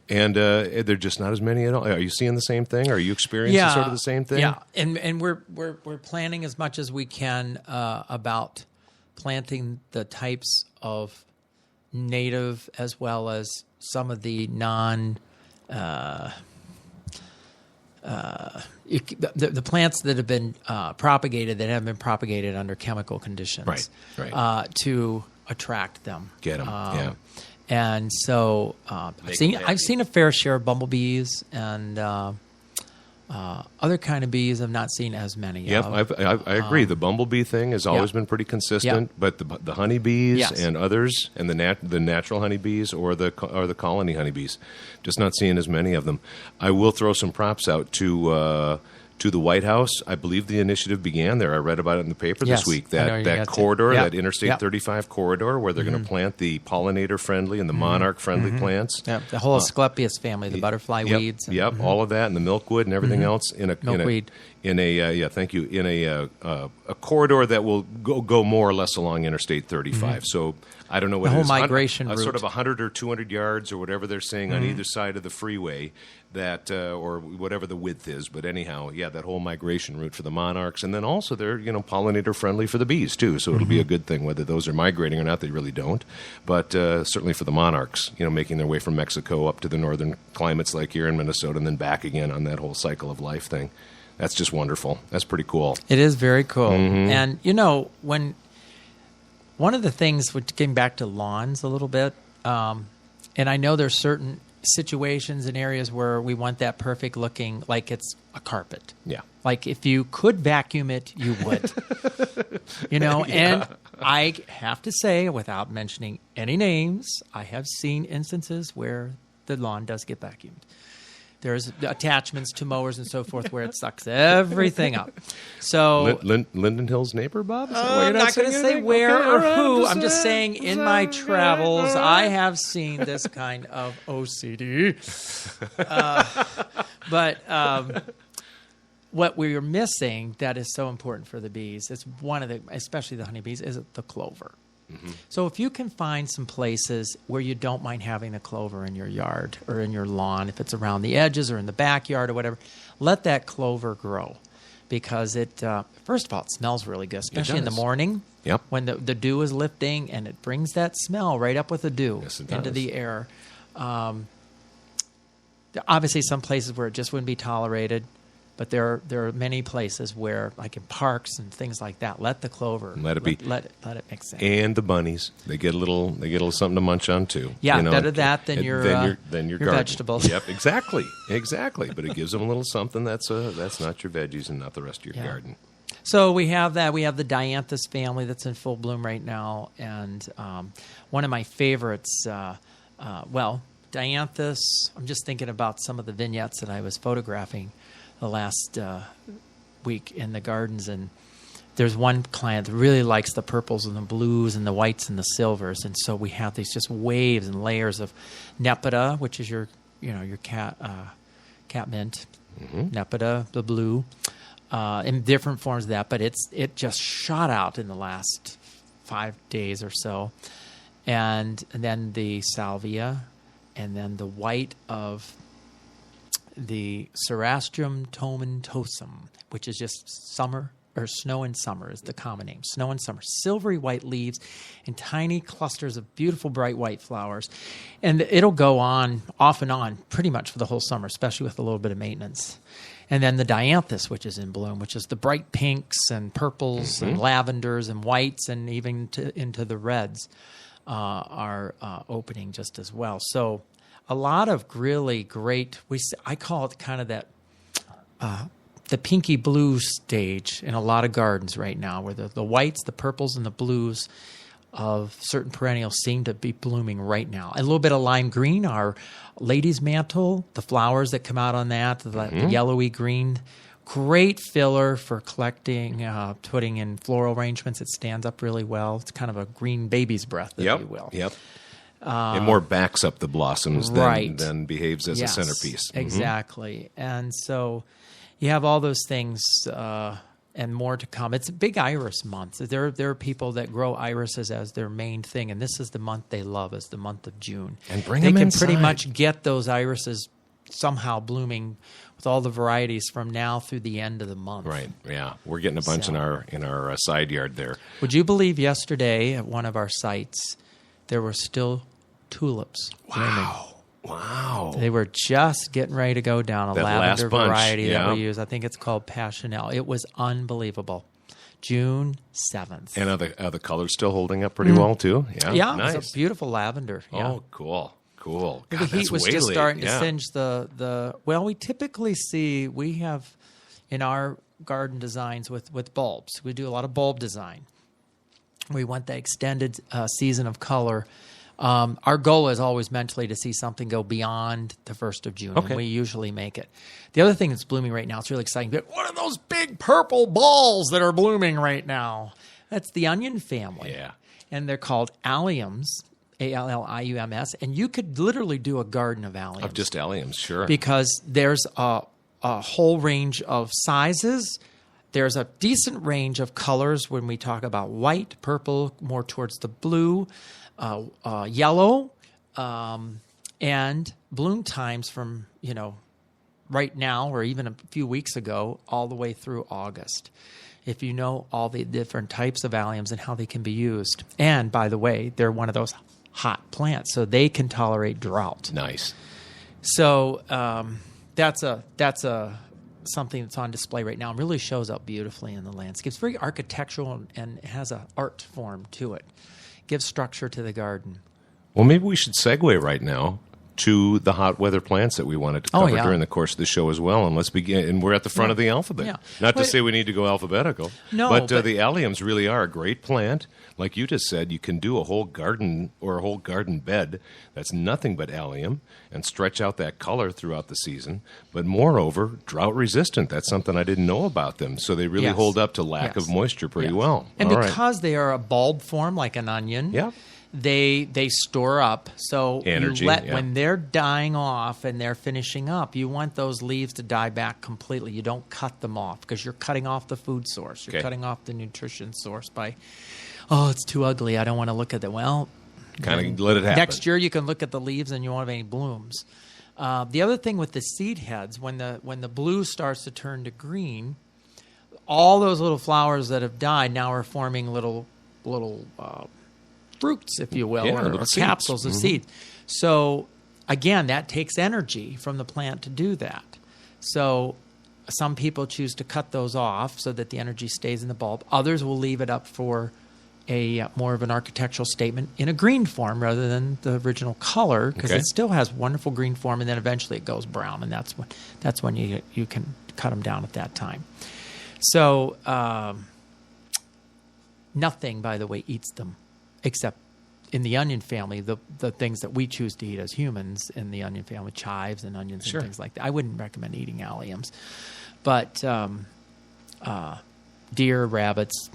And they're just not as many at all. Are you seeing the same thing? Are you experiencing sort of the same thing?
Yeah, and we're planning as much as we can about planting the types of native as well as some of the the plants that have been propagated that haven't been propagated under chemical conditions,
right.
To attract them,
get them, yeah.
And so I've seen a fair share of bumblebees and other kind of bees. I've not seen as many.
Yep, I agree. The bumblebee thing has always been pretty consistent, but the honeybees and others, and the natural honeybees or the colony honeybees, just not seeing as many of them. I will throw some props out to the White House. I believe the initiative began there. I read about it in the paper this week. That corridor, that Interstate 35 corridor, where they're going to plant the pollinator-friendly and the monarch-friendly plants.
Yeah, the whole Asclepias family, the butterfly weeds.
And, all of that, and the milkweed and everything else in a
milkweed.
In a corridor that will go more or less along Interstate 35. So I don't know what
the
it
whole
is.
migration route.
Sort of 100 or 200 yards or whatever they're saying on either side of the freeway. That or whatever the width is, but anyhow, that whole migration route for the monarchs, and then also they're pollinator friendly for the bees too, so it'll be a good thing whether those are migrating or not. They really don't, but certainly for the monarchs, making their way from Mexico up to the northern climates like here in Minnesota, and then back again on that whole cycle of life thing. That's just wonderful. That's pretty cool.
It is very cool, and when one of the things, which getting back to lawns a little bit, and I know there's certain situations and areas where we want that perfect looking, like it's a carpet.
Yeah.
Like if you could vacuum it, you would. And I have to say, without mentioning any names, I have seen instances where the lawn does get vacuumed. There's attachments to mowers and so forth where it sucks everything up. So
Linden Hill's neighbor, Bob? Is that what
I'm
you're
not going to say where or who. I'm just saying in my travels, I have seen this kind of OCD. But what we're missing that is so important for the bees, is especially the honeybees, is the clover. Mm-hmm. So if you can find some places where you don't mind having the clover in your yard or in your lawn, if it's around the edges or in the backyard or whatever, let that clover grow, because it first of all, it smells really good, especially in the morning.
Yep.
When the dew is lifting, and it brings that smell right up with the dew into the air. Obviously, some places where it just wouldn't be tolerated. But there are many places where, like in parks and things like that, let the clover
let it be.
Let it mix in.
And the bunnies, they get a little something to munch on too.
Yeah, better that than your
your
vegetables.
Yep, exactly. But it gives them a little something that's not your veggies and not the rest of your garden.
So we have that. We have the Dianthus family that's in full bloom right now, and one of my favorites. Dianthus. I'm just thinking about some of the vignettes that I was photographing the last week in the gardens, and there's one client that really likes the purples and the blues and the whites and the silvers, and so we have these just waves and layers of Nepeta, which is your cat mint, Nepeta, the blue, in different forms of that, but it just shot out in the last 5 days or so, and then the salvia, and then the white of the Cerastrum tomentosum, which is just summer, or snow and summer is the common name. Snow and summer. Silvery white leaves and tiny clusters of beautiful bright white flowers. And it'll go on, off and on, pretty much for the whole summer, especially with a little bit of maintenance. And then the Dianthus, which is in bloom, which is the bright pinks and purples and lavenders and whites and even into the reds are opening just as well. So a lot of really great, I call it kind of that the pinky blue stage in a lot of gardens right now, where the whites, the purples, and the blues of certain perennials seem to be blooming right now. A little bit of lime green, our lady's mantle, the flowers that come out on that, the yellowy green. Great filler for collecting, putting in floral arrangements. It stands up really well. It's kind of a green baby's breath, if you will.
Yep. It more backs up the blossoms than behaves as a centerpiece.
Exactly. And so you have all those things and more to come. It's a big iris month. There are people that grow irises as their main thing, and this is the month they love, is the month of June.
And they can
pretty much get those irises somehow blooming with all the varieties from now through the end of the month.
Right. Yeah, we're getting a bunch in our side yard there.
Would you believe yesterday at one of our sites there were still tulips blooming?
Wow.
They were just getting ready to go down.
That
lavender
last bunch,
variety that we use. I think it's called Passionelle. It was unbelievable. June 7th.
And are the colors still holding up pretty well too?
Yeah,
nice.
It's a beautiful lavender. Yeah.
Oh, cool. God,
the heat was just starting to singe
the.
Well, we typically we have in our garden designs with bulbs. We do a lot of bulb design. We want the extended season of color. Our goal is always mentally to see something go beyond the 1st of June, and we usually make it. The other thing that's blooming right now, it's really exciting, but what are those big purple balls that are blooming right now? That's the onion family.
Yeah.
And they're called alliums, Alliums, and you could literally do a garden of alliums.
Of just alliums, sure.
Because there's a whole range of sizes. There's a decent range of colors when we talk about white, purple, more towards the blue, yellow, and bloom times from, right now or even a few weeks ago all the way through August. If you know all the different types of alliums and how they can be used. And by the way, they're one of those hot plants, so they can tolerate drought.
Nice.
So that's something that's on display right now and really shows up beautifully in the landscape. It's very architectural and has an art form to it. Gives structure to the garden.
Well, maybe we should segue right now to the hot weather plants that we wanted to cover during the course of the show as well. And let's begin. And we're at the front of the alphabet. Yeah. Not to say we need to go alphabetical.
No,
but the alliums really are a great plant. Like you just said, you can do a whole garden or a whole garden bed that's nothing but allium and stretch out that color throughout the season. But moreover, drought resistant. That's something I didn't know about them. So they really hold up to lack of moisture pretty well.
And because they are a bulb form like an onion, they store up. So
energy,
when they're dying off and they're finishing up, you want those leaves to die back completely. You don't cut them off because you're cutting off the food source. You're cutting off the nutrition source by, it's too ugly, I don't want to look at it. Well,
kind of let it happen.
Next year you can look at the leaves and you won't have any blooms. The other thing with the seed heads, when the blue starts to turn to green, all those little flowers that have died now are forming little fruits, if you will, or capsules of seeds. So again, that takes energy from the plant to do that. So some people choose to cut those off so that the energy stays in the bulb. Others will leave it up for a more of an architectural statement in a green form rather than the original color, because it still has wonderful green form, and then eventually it goes brown, and that's when you can cut them down at that time. So nothing, by the way, eats them, except in the onion family, the things that we choose to eat as humans in the onion family, chives and onions and things like that. I wouldn't recommend eating alliums, but deer, rabbits,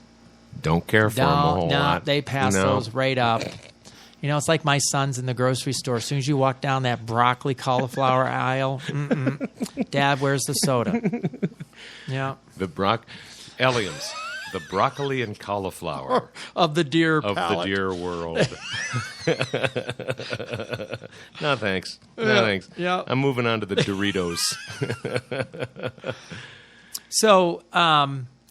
don't care for them a whole lot.
They pass those right up. You know, it's like my sons in the grocery store. As soon as you walk down that broccoli, cauliflower aisle, Dad, where's the soda? Yeah.
The alliums, the broccoli and cauliflower
of the deer
of
palate.
The deer world. No thanks. No thanks.
Yeah.
I'm moving on to the Doritos.
So,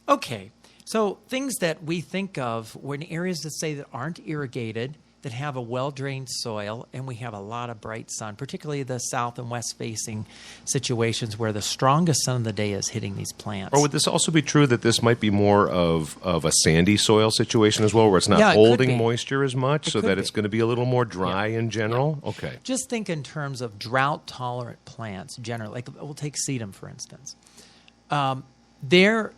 okay. So things that we think of when areas that say that aren't irrigated, that have a well-drained soil, and we have a lot of bright sun, particularly the south and west-facing situations where the strongest sun of the day is hitting these plants.
Or would this also be true that this might be more of a sandy soil situation as well, where it's not holding moisture as much, so that it's going to be a little more dry in general? Okay.
Just think in terms of drought-tolerant plants generally. Like we'll take sedum, for instance. They are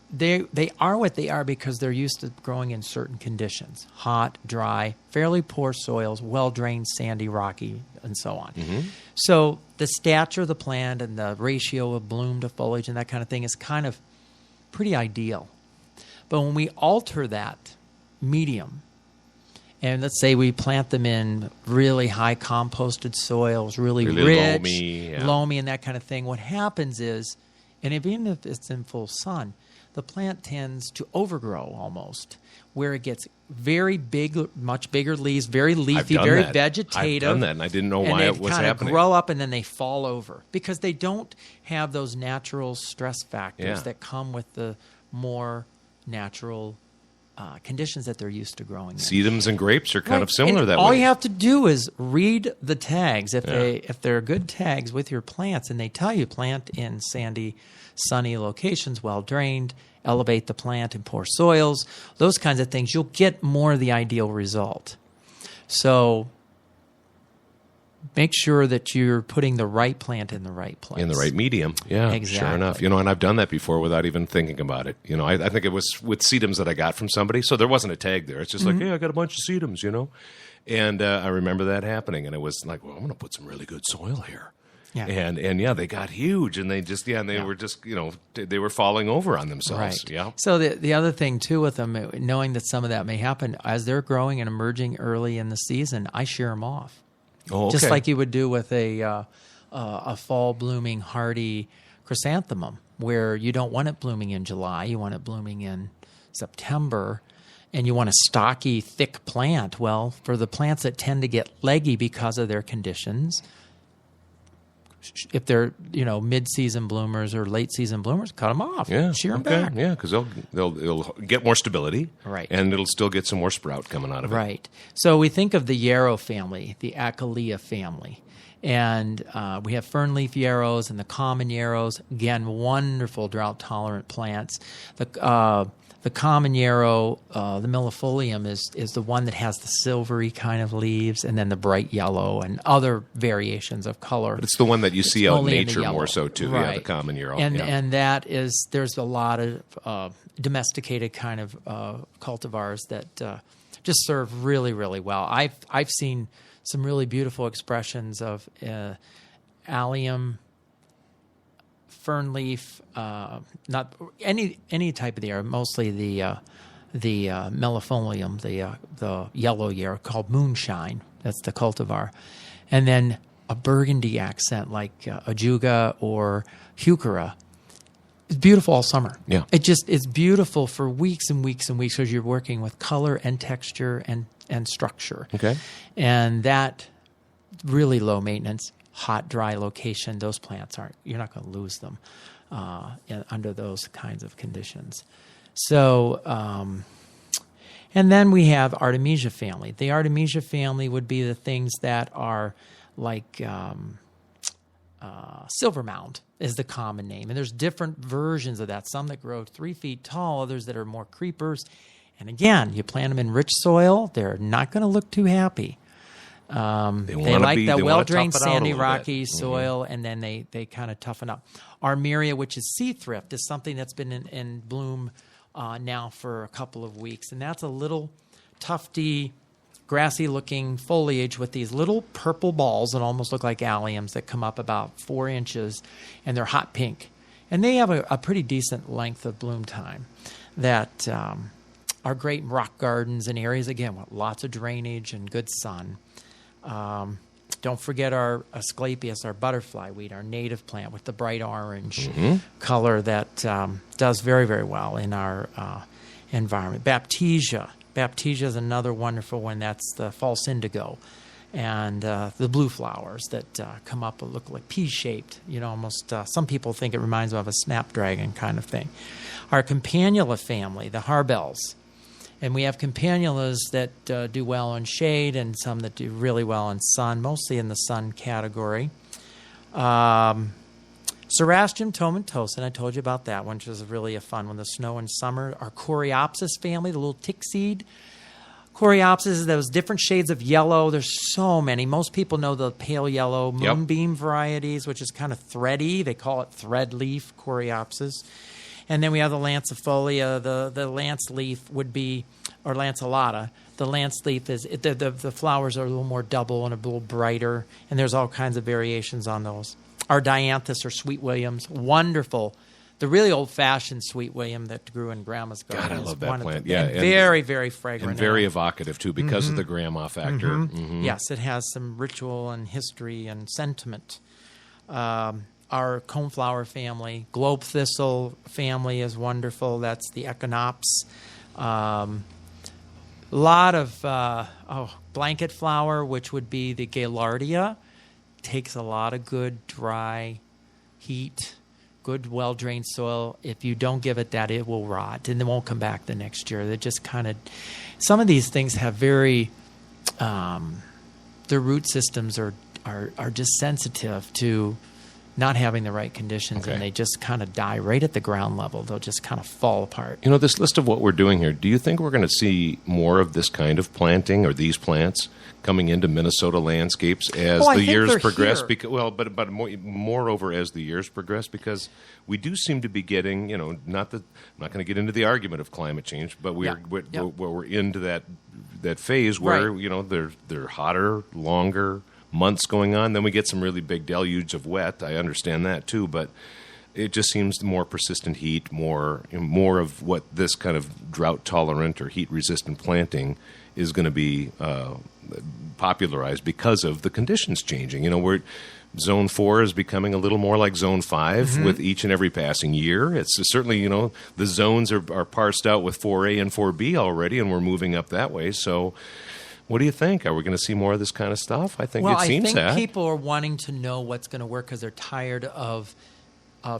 what they are because they're used to growing in certain conditions: hot, dry, fairly poor soils, well-drained, sandy, rocky, and so on. So the stature of the plant and the ratio of bloom to foliage and that kind of thing is kind of pretty ideal. But when we alter that medium, and let's say we plant them in really high composted soils, really rich, loamy, and that kind of thing, what happens is, and even if it's in full sun, the plant tends to overgrow almost, where it gets very big, much bigger leaves, very leafy, very vegetative.
I've done that, and I didn't know why it was happening.
And they kind of grow up, and then they fall over because they don't have those natural stress factors that come with the more natural conditions that they're used to growing in.
Sedums and grapes are kind of similar that way.
All you have to do is read the tags. If they're good tags with your plants, and they tell you plant in sandy, sunny locations, well drained, elevate the plant in poor soils, those kinds of things, you'll get more of the ideal result. So make sure that you're putting the right plant in the right place.
In the right medium. Yeah,
exactly.
Sure enough. And I've done that before without even thinking about it. I think it was with sedums that I got from somebody. So there wasn't a tag there. It's just like, hey, I got a bunch of sedums, And I remember that happening. And it was like, well, I'm going to put some really good soil here. Yeah. And they got huge, and they just were just they were falling over on themselves.
Right.
Yeah.
So the other thing too with them, knowing that some of that may happen as they're growing and emerging early in the season, I shear them off.
Oh, okay.
Just like you would do with a fall blooming hardy chrysanthemum, where you don't want it blooming in July, you want it blooming in September. And you want a stocky, thick plant. Well, for the plants that tend to get leggy because of their conditions, if they're mid-season bloomers or late-season bloomers, cut them off. Shear them back.
Yeah, because they'll get more stability,
right?
And it'll still get some more sprout coming out of it,
right? So we think of the yarrow family, the Achillea family, and we have fernleaf yarrows and the common yarrows. Again, wonderful drought-tolerant plants. The the common yarrow, the millefolium, is the one that has the silvery kind of leaves, and then the bright yellow and other variations of color.
But it's the one that you see out in nature
the
more so too.
Right.
Yeah, the common yarrow.
And that is, there's a lot of domesticated kind of cultivars that just serve really, really well. I've seen some really beautiful expressions of allium, fern leaf, not any type of the yarrow, mostly the millefolium, the yellow yarrow called moonshine. That's the cultivar, and then a burgundy accent like ajuga or heuchera. It's beautiful all summer.
Yeah,
it's beautiful for weeks and weeks and weeks because you're working with color and texture and structure.
Okay,
and that really low maintenance, hot, dry location, those plants you're not going to lose them under those kinds of conditions. So, and then we have Artemisia family. The Artemisia family would be the things that are like silver mound is the common name. And there's different versions of that. Some that grow 3 feet tall, others that are more creepers. And again, you plant them in rich soil, they're not going to look too happy. They like that well-drained, sandy, rocky soil, and then they kind of toughen up. Armeria, which is sea thrift, is something that's been in bloom now for a couple of weeks. And that's a little tufty, grassy-looking foliage with these little purple balls that almost look like alliums that come up about 4 inches, and they're hot pink. And they have a pretty decent length of bloom time that are great in rock gardens and areas, again, with lots of drainage and good sun. Don't forget our Asclepias, our butterfly weed, our native plant with the bright orange color that does very, very well in our environment. Baptisia is another wonderful one. That's the false indigo. And the blue flowers that come up and look like pea-shaped. Almost some people think it reminds them of a snapdragon kind of thing. Our campanula family, the harbels. And we have campanulas that do well in shade and some that do really well in sun, mostly in the sun category. Cerastium tomentosa, I told you about that one, which is really a fun one, the snow and summer. Our Coreopsis family, the little tick seed. Coreopsis is those different shades of yellow. There's so many. Most people know the pale yellow moonbeam varieties, which is kind of thready. They call it thread leaf Coreopsis. And then we have the lancifolia. The lance leaf would be, or lanceolata. The lance leaf is, the flowers are a little more double and a little brighter, and there's all kinds of variations on those. Our dianthus or sweet williams, wonderful. The really old-fashioned sweet william that grew in Grandma's garden.
God, I love that plant.
Yeah, and very, very fragrant.
And very evocative, too, because of the grandma factor.
Yes, it has some ritual and history and sentiment. Our coneflower family, globe thistle family is wonderful. That's the echinops. A lot of blanket flower, which would be the gaillardia. Takes a lot of good dry heat, good well-drained soil. If you don't give it that, it will rot and it won't come back the next year. They just kind of, some of these things have very, their root systems are just sensitive to not having the right conditions, and they just kind of die right at the ground level. They'll just kind of fall apart.
This list of what we're doing here, do you think we're going to see more of this kind of planting or these plants coming into Minnesota landscapes as the years progress? But moreover, as the years progress, because we do seem to be getting, I'm not going to get into the argument of climate change, but we're into that phase where they're hotter, longer months going on. Then we get some really big deluge of wet. I understand that too, but it just seems more persistent heat, more of what this kind of drought tolerant or heat resistant planting is going to be popularized because of the conditions changing. We're Zone 4 is becoming a little more like Zone 5 with each and every passing year. It's certainly, the zones are parsed out with 4A and 4B already, and we're moving up that way. So what do you think? Are we going to see more of this kind of stuff? I think
I think people are wanting to know what's going to work because they're tired of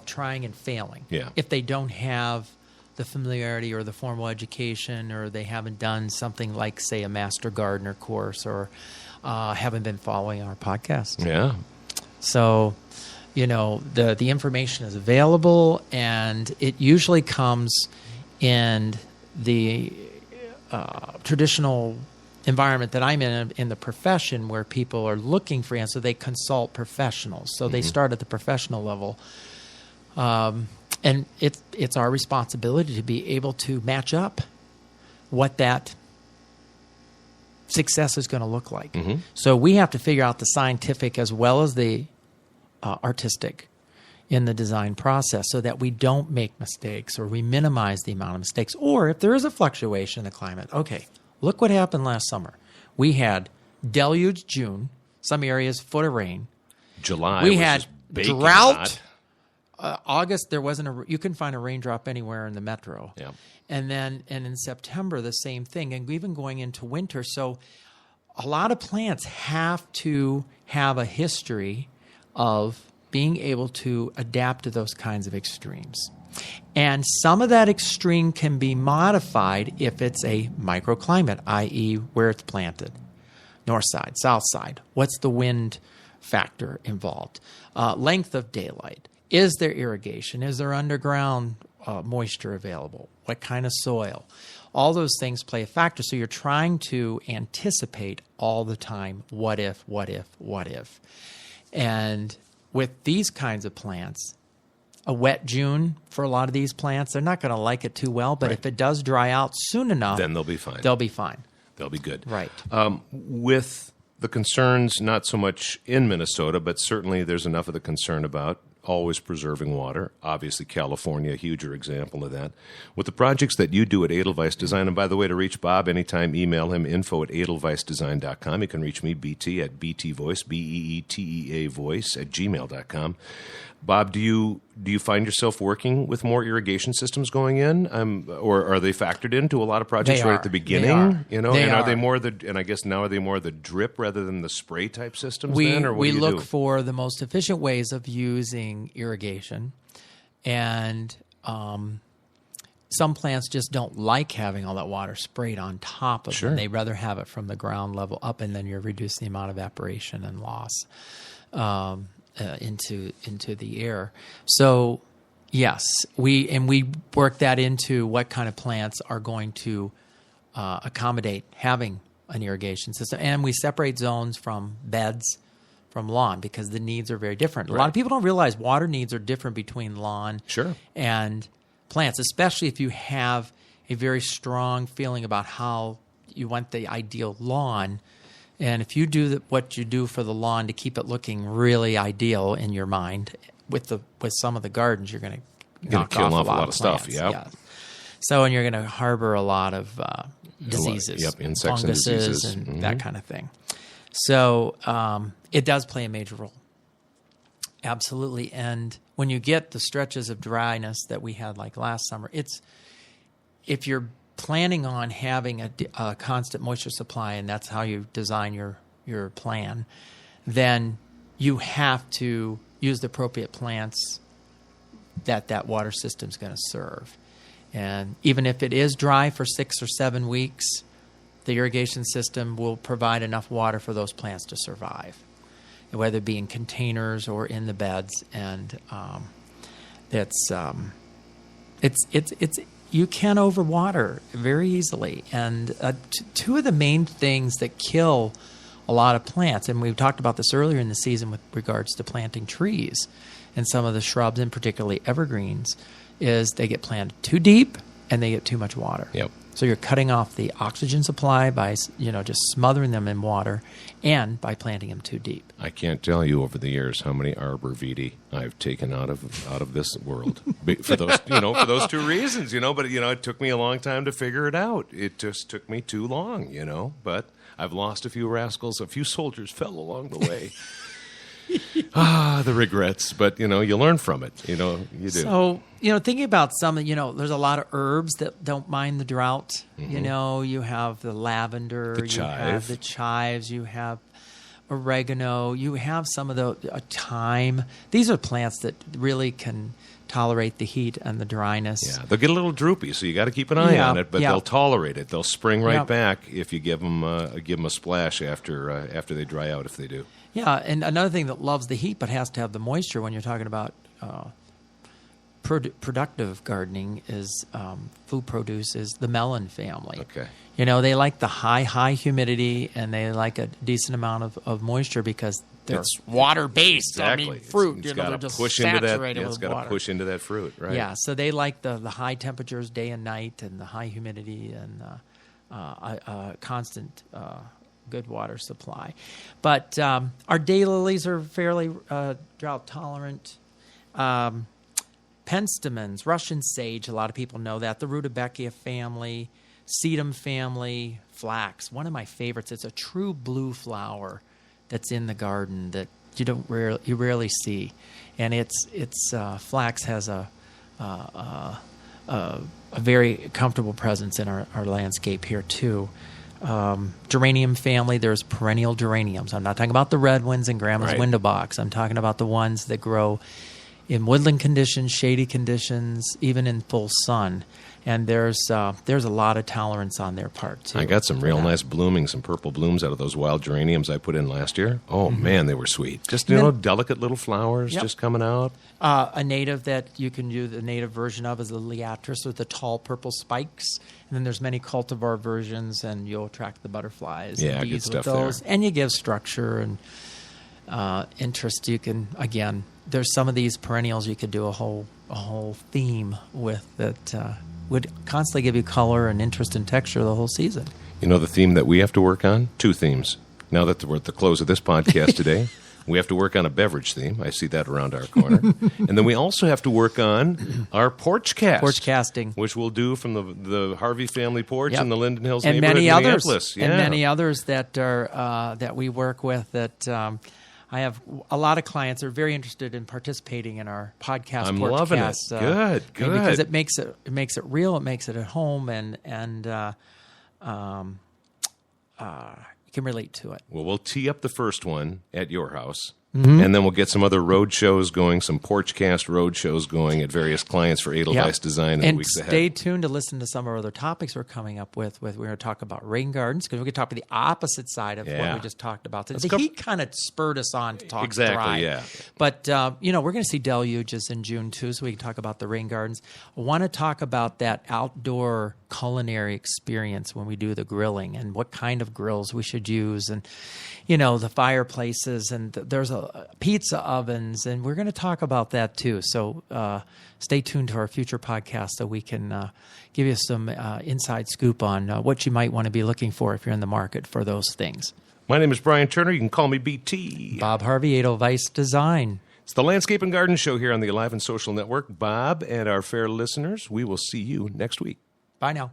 trying and failing.
Yeah.
If they don't have the familiarity or the formal education, or they haven't done something like, say, a Master Gardener course, or haven't been following our podcast.
Yeah.
So, the information is available, and it usually comes in the traditional environment that I'm in the profession, where people are looking for answers, they consult professionals. So they start at the professional level. And it's our responsibility to be able to match up what that success is going to look like. So we have to figure out the scientific as well as the artistic in the design process, so that we don't make mistakes, or we minimize the amount of mistakes. Or if there is a fluctuation in the climate, okay, look what happened last summer. We had deluge June, some areas foot of rain.
July
We
was
had
just baking
drought.
hot.
August, there wasn't you couldn't find a raindrop anywhere in the metro.
Yeah.
And in September, the same thing, and even going into winter. So a lot of plants have to have a history of being able to adapt to those kinds of extremes. And some of that extreme can be modified if it's a microclimate, i.e. where it's planted. North side, south side. What's the wind factor involved? Length of daylight. Is there irrigation? Is there underground moisture available? What kind of soil? All those things play a factor. So you're trying to anticipate all the time, what if, what if, what if. And with these kinds of plants, a wet June for a lot of these plants, they're not going to like it too well. But if it does dry out soon enough,
Then they'll be fine.
They'll be fine.
They'll be good.
Right.
With the concerns, not so much in Minnesota, but certainly there's enough of the concern about always preserving water. Obviously, California, a huger example of that. With the projects that you do at Edelweiss Design, and by the way, to reach Bob anytime, email him, info@edelweissdesign.com. You can reach me, BT, at btvoice, BEETEA voice, at gmail.com. Bob, do you find yourself working with more irrigation systems going in, or are they factored into a lot of projects
They
right
are.
at the beginning?
They are.
You know,
They
and are
are.
they more and I guess now are they more the drip rather than the spray type systems?
We
then, or what do you
look
do?
for the most efficient ways of using irrigation, and some plants just don't like having all that water sprayed on top of them. They'd rather have it from the ground level up, and then you're reducing the amount of evaporation and loss into the air. So yes, we work that into what kind of plants are going to accommodate having an irrigation system, and we separate zones from beds from lawn, because the needs are very different. A lot of people don't realize water needs are different between lawn and plants, especially if you have a very strong feeling about how you want the ideal lawn. And if you do what you do for the lawn to keep it looking really ideal in your mind, with some of the gardens, you're going to knock off a lot of
stuff.
plants.
Yeah.
So, and you're going to harbor a lot of diseases,
insects
funguses,
and diseases,
and that kind of thing. So it does play a major role. Absolutely. And when you get the stretches of dryness that we had like last summer, if you're planning on having a constant moisture supply, and that's how you design your plan, then you have to use the appropriate plants that water system is going to serve. And even if it is dry for 6 or 7 weeks, the irrigation system will provide enough water for those plants to survive, whether it be in containers or in the beds. And it's you can overwater very easily. And two of the main things that kill a lot of plants, and we talked about this earlier in the season with regards to planting trees and some of the shrubs, and particularly evergreens, is they get planted too deep and they get too much water.
Yep.
So you're cutting off the oxygen supply by just smothering them in water, and by planting them too deep.
I can't tell you over the years how many arbor vitae I've taken out of this world for those for those two reasons. But it took me a long time to figure it out. It just took me too long. But I've lost a few rascals. A few soldiers fell along the way. The regrets, but you learn from it. You do.
So thinking about some, there's a lot of herbs that don't mind the drought. Mm-hmm. You have the lavender, you have the chives, you have oregano, you have some of the thyme. These are plants that really can tolerate the heat and the dryness.
Yeah, they'll get a little droopy, so you got to keep an eye on it. But they'll tolerate it. They'll spring right back if you give them a splash after they dry out. If they do. Yeah,
and another thing that loves the heat but has to have the moisture when you're talking about productive gardening is food produce is the melon family.
Okay.
They like the high humidity, and they like a decent amount of moisture because it's water based.
Exactly.
I mean, fruit.
It's
they're just saturated with water.
It's got to push into that fruit, right?
Yeah. So they like the high temperatures day and night, and the high humidity, and constant good water supply. But our daylilies are fairly drought tolerant. Penstemons, Russian sage, a lot of people know that. The Rudbeckia family, sedum family, flax. One of my favorites. It's a true blue flower that's in the garden that you rarely see, and it's flax has a very comfortable presence in our landscape here too. Geranium family. There's perennial geraniums. I'm not talking about the red ones in Grandma's window box. I'm talking about the ones that grow in woodland conditions, shady conditions, even in full sun. And there's a lot of tolerance on their part, too.
I got some real nice blooming, some purple blooms out of those wild geraniums I put in last year. Oh, man, they were sweet. Just, delicate little flowers just coming out.
A native that you can do the native version of is the Liatris with the tall purple spikes. And then there's many cultivar versions, and you'll attract the butterflies and bees
good stuff
with those.
there.
And you give structure and interest. You can, again, there's some of these perennials you could do a whole theme with that would constantly give you color and interest and texture the whole season.
The theme that we have to work on? 2 themes. Now that we're at the close of this podcast today, we have to work on a beverage theme. I see that around our corner. And then we also have to work on our porch cast.
Porch casting.
Which we'll do from the Harvey family porch in the Linden Hills
and
neighborhood
many
in
others.
Minneapolis.
And many others that are that we work with that I have a lot of clients that are very interested in participating in our podcast.
I'm loving it. Good.
Because it makes it real. It makes it at home, and you can relate to it.
Well, we'll tee up the first one at your house. And then we'll get some other road shows going, some Porchcast road shows going at various clients for Edelweiss Design in the weeks ahead.
And stay tuned to listen to some of our other topics we're coming up with. We're going to talk about rain gardens, because we're going to talk about the opposite side of what we just talked about. The heat kind of spurred us on to talk dry. But, we're going to see deluges in June, too, so we can talk about the rain gardens. I want to talk about that outdoor culinary experience when we do the grilling and what kind of grills we should use, and the fireplaces, and there's pizza ovens, and we're going to talk about that too. So stay tuned to our future podcast so we can give you some inside scoop on what you might want to be looking for if you're in the market for those things.
My name is Brian Turner. You can call me BT.
Bob Harvey, Edelweiss Design.
It's the Landscape and Garden Show here on the Alive and Social Network. Bob and our fair listeners, we will see you next week.
Bye now.